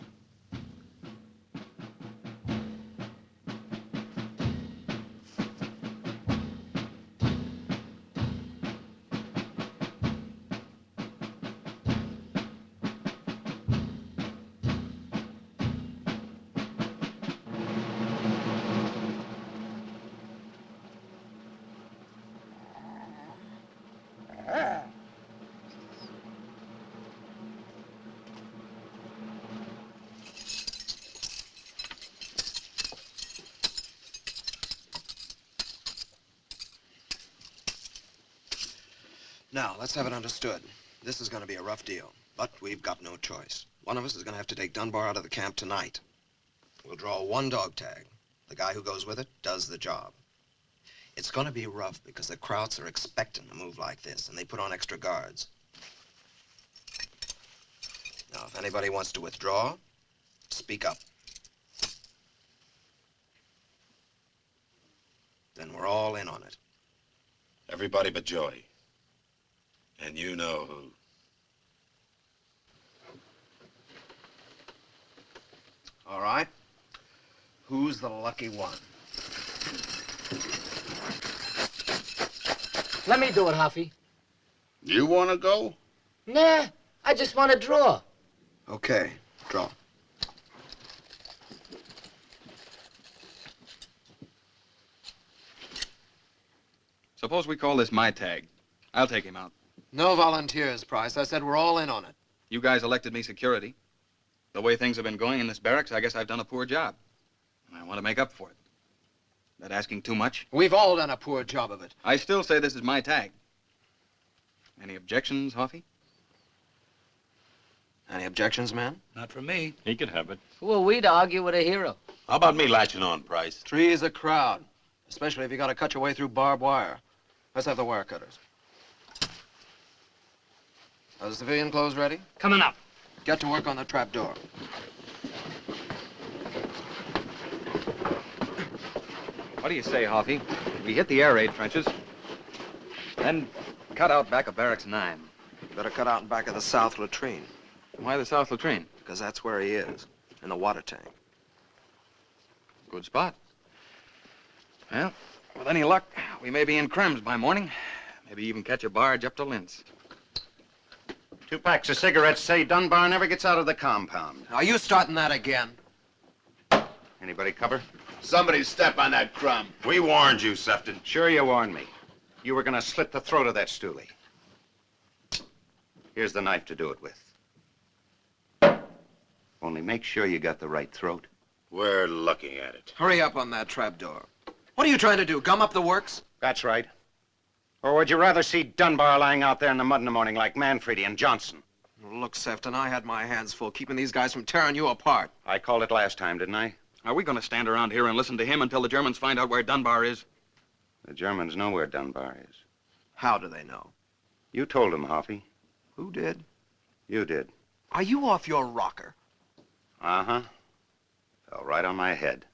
Now, let's have it understood. This is going to be a rough deal, but we've got no choice. One of us is going to have to take Dunbar out of the camp tonight. We'll draw one dog tag. The guy who goes with it does the job. It's going to be rough because the Krauts are expecting a move like this, and they put on extra guards. Now, if anybody wants to withdraw, speak up. Then we're all in on it. Everybody but Joey. And you know who. All right. Who's the lucky one? Let me do it, Hoffy. You want to go? Nah, I just want to draw. Okay, draw. Suppose we call this my tag. I'll take him out. No volunteers, Price. I said we're all in on it. You guys elected me security. The way things have been going in this barracks, I guess I've done a poor job. And I want to make up for it. That asking too much? We've all done a poor job of it. I still say this is my tag. Any objections, Hoffy? Any objections, man? Not from me. He could have it. Who are we to argue with a hero? How about me latching on, Price? Three's a crowd, especially if you got to cut your way through barbed wire. Let's have the wire cutters. Are the civilian clothes ready? Coming up. Get to work on the trap door. What do you say, Hoffy? We hit the air raid trenches, then cut out back of Barracks 9. Better cut out in back of the south latrine. Why the south latrine? Because that's where he is, in the water tank. Good spot. Well, with any luck, we may be in Krems by morning. Maybe even catch a barge up to Linz. 2 packs of cigarettes say Dunbar never gets out of the compound. Are you starting that again? Anybody cover? Somebody step on that crumb. We warned you, Sefton. Sure you warned me. You were gonna slit the throat of that stoolie. Here's the knife to do it with. Only make sure you got the right throat. We're looking at it. Hurry up on that trap door. What are you trying to do, gum up the works? That's right. Or would you rather see Dunbar lying out there in the mud in the morning like Manfredi and Johnson? Look, Sefton, I had my hands full keeping these guys from tearing you apart. I called it last time, didn't I? Are we going to stand around here and listen to him until the Germans find out where Dunbar is? The Germans know where Dunbar is. How do they know? You told them, Hoffy. Who did? You did. Are you off your rocker? Uh-huh. Fell right on my head.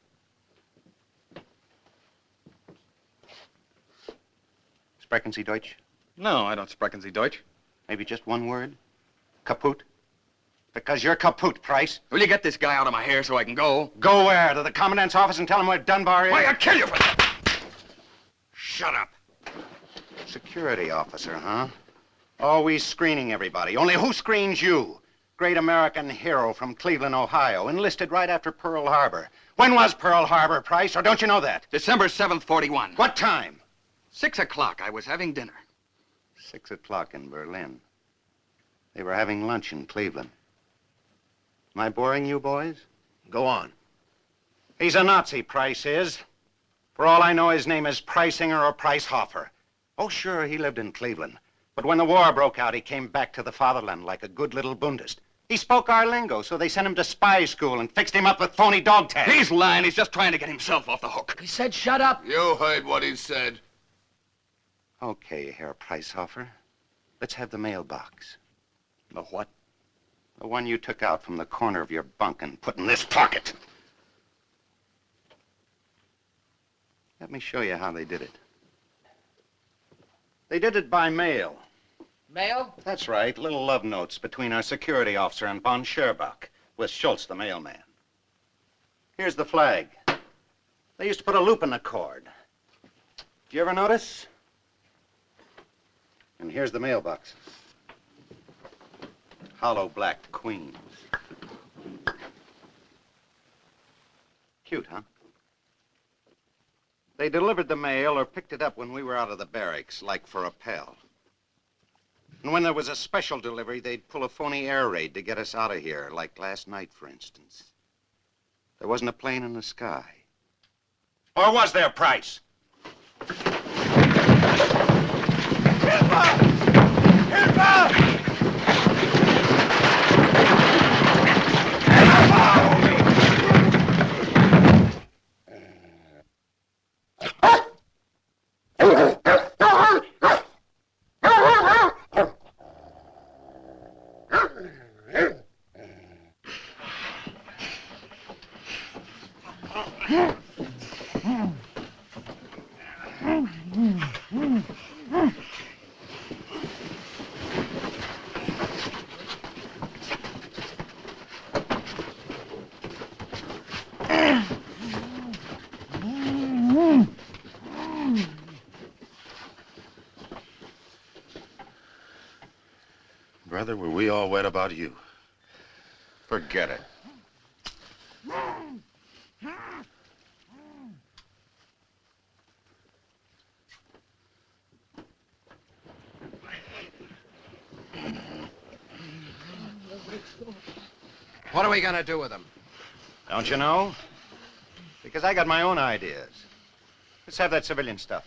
Sprechen Sie Deutsch? No, I don't sprechen Sie Deutsch. Maybe just one word? Kaput? Because you're kaput, Price. Will you get this guy out of my hair so I can go? Go where? To the commandant's office and tell him where Dunbar is? Why, I'll kill you for that! Shut up. Security officer, huh? Always screening everybody. Only who screens you? Great American hero from Cleveland, Ohio, enlisted right after Pearl Harbor. When was Pearl Harbor, Price, or don't you know that? December 7th, 41. What time? 6 o'clock. I was having dinner. 6 o'clock in Berlin. They were having lunch in Cleveland. Am I boring you, boys? Go on. He's a Nazi, Price is. For all I know, his name is Preisinger or Pricehofer. Oh, sure, he lived in Cleveland. But when the war broke out, he came back to the fatherland like a good little Bundist. He spoke our lingo, so they sent him to spy school and fixed him up with phony dog tags. He's lying. He's just trying to get himself off the hook. He said shut up. You heard what he said. Okay, Herr Pricehofer. Let's have the mailbox. The what? The one you took out from the corner of your bunk and put in this pocket. Let me show you how they did it. They did it by mail. Mail? That's right, little love notes between our security officer and von Scherbach, with Schultz, the mailman. Here's the flag. They used to put a loop in the cord. Did you ever notice? And here's the mailbox. Hollow black queens. Cute, huh? They delivered the mail or picked it up when we were out of the barracks, like for a pal. And when there was a special delivery, they'd pull a phony air raid to get us out of here, like last night, for instance. There wasn't a plane in the sky. Or was there, Price? Brother, were we all wet about you? Forget it. What are we gonna do with him? Don't you know? Because I got my own ideas. Let's have that civilian stuff.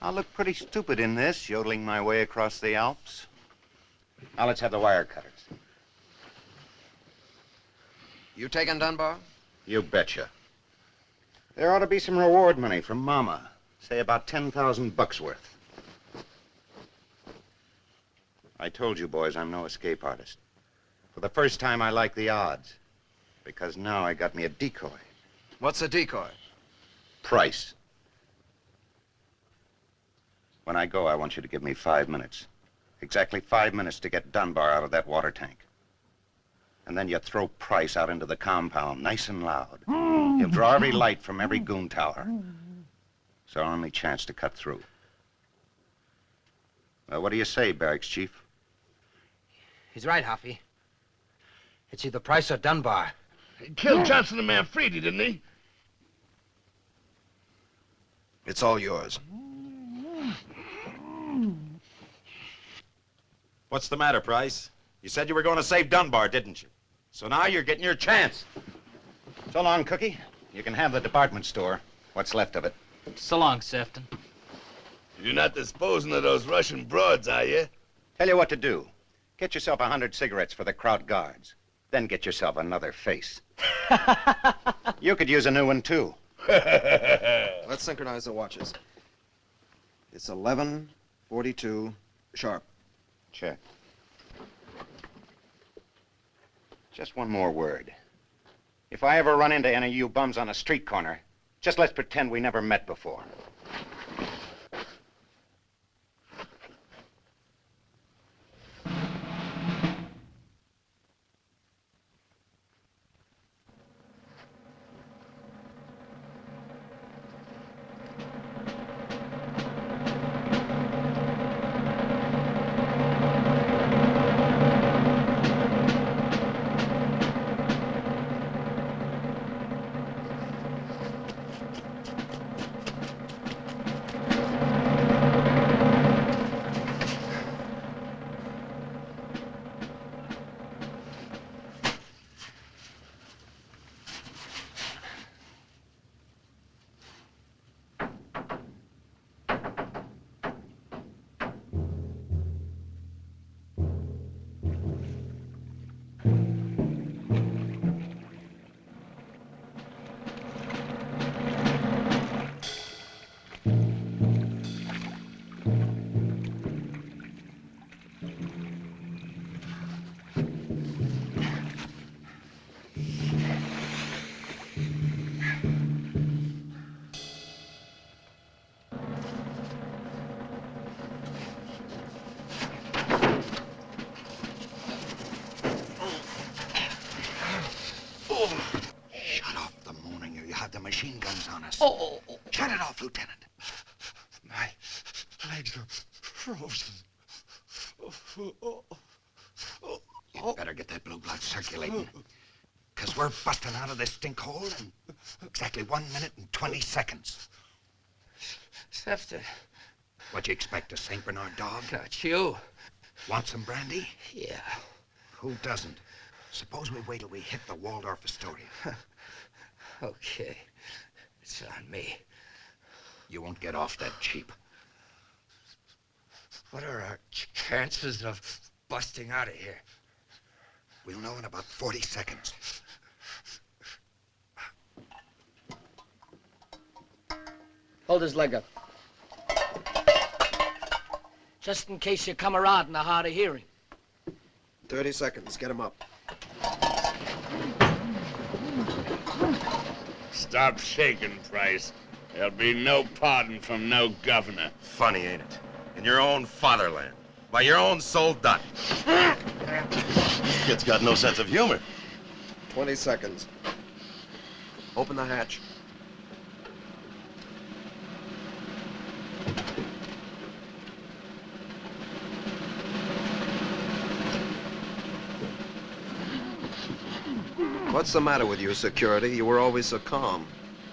I'll look pretty stupid in this, yodeling my way across the Alps. Now let's have the wire cutters. You taking Dunbar? You betcha. There ought to be some reward money from Mama. Say about 10,000 bucks worth. I told you boys I'm no escape artist. For the first time I like the odds. Because now I got me a decoy. What's a decoy? Price. When I go, I want you to give me 5 minutes. Exactly 5 minutes to get Dunbar out of that water tank. And then you throw Price out into the compound, nice and loud. He'll draw every light from every goon tower. It's our only chance to cut through. Well, what do you say, Barracks Chief? He's right, Hoffy. It's either Price or Dunbar. He killed Johnson and Manfredi, didn't he? It's all yours. What's the matter, Price? You said you were going to save Dunbar, didn't you? So now you're getting your chance. So long, Cookie. You can have the department store, what's left of it. So long, Sefton. You're not disposing of those Russian broads, are you? Tell you what to do. Get yourself 100 cigarettes for the Kraut guards. Then get yourself another face. You could use a new one, too. Let's synchronize the watches. It's 11:42 sharp. Check. Just one more word. If I ever run into any of you bums on a street corner, just let's pretend we never met before. Shut off the moaning or you have the machine guns on us. Oh. Shut it off, Lieutenant. My legs are frozen. You better get that blue blood circulating. Because we're busting out of this stink hole in exactly 1 minute and 20 seconds. Sefton. What you expect, a St. Bernard dog? Not you. Want some brandy? Yeah. Who doesn't? Suppose we wait till we hit the Waldorf Astoria. Okay. It's on me. You won't get off that cheap. What are our chances of busting out of here? We'll know in about 40 seconds. Hold his leg up. Just in case you come around in the hard of hearing. 30 seconds. Get him up. Stop shaking, Price. There'll be no pardon from no governor. Funny, ain't it? In your own fatherland. By your own soldat. Kid's got no sense of humor. 20 seconds. Open the hatch. What's the matter with you, security? You were always so calm.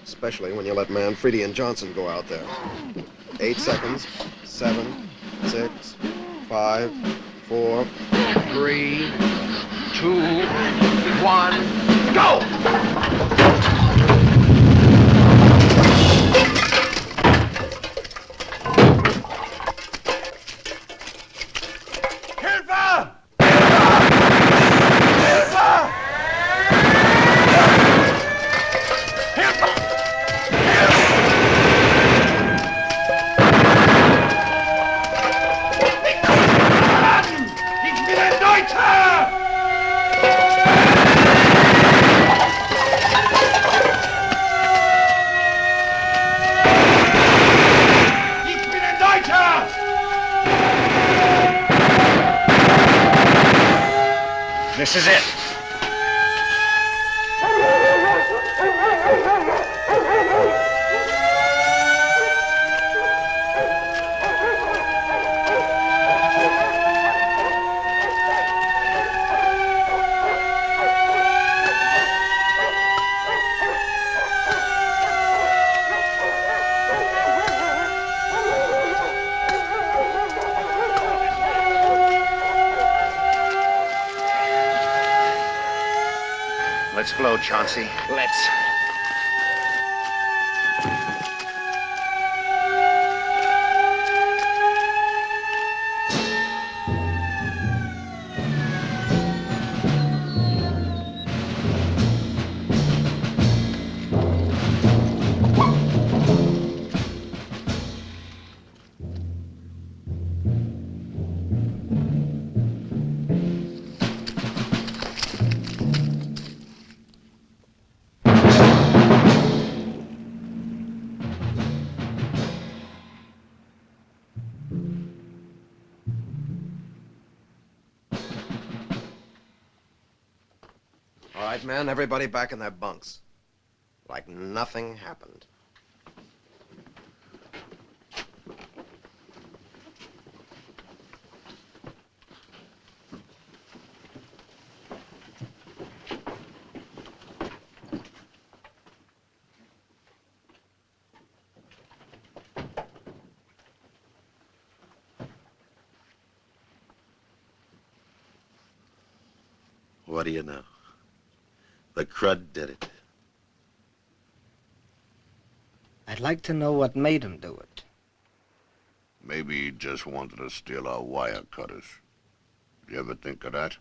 Especially when you let Manfredi and Johnson go out there. 8 seconds. 7, 6, 5, 4, 3, 2, 1, go! This is it. Let's blow, Chauncey. Let's. All right, men, everybody back in their bunks. Like nothing happened. What do you know? The crud did it. I'd like to know what made him do it. Maybe he just wanted to steal our wire cutters. You ever think of that?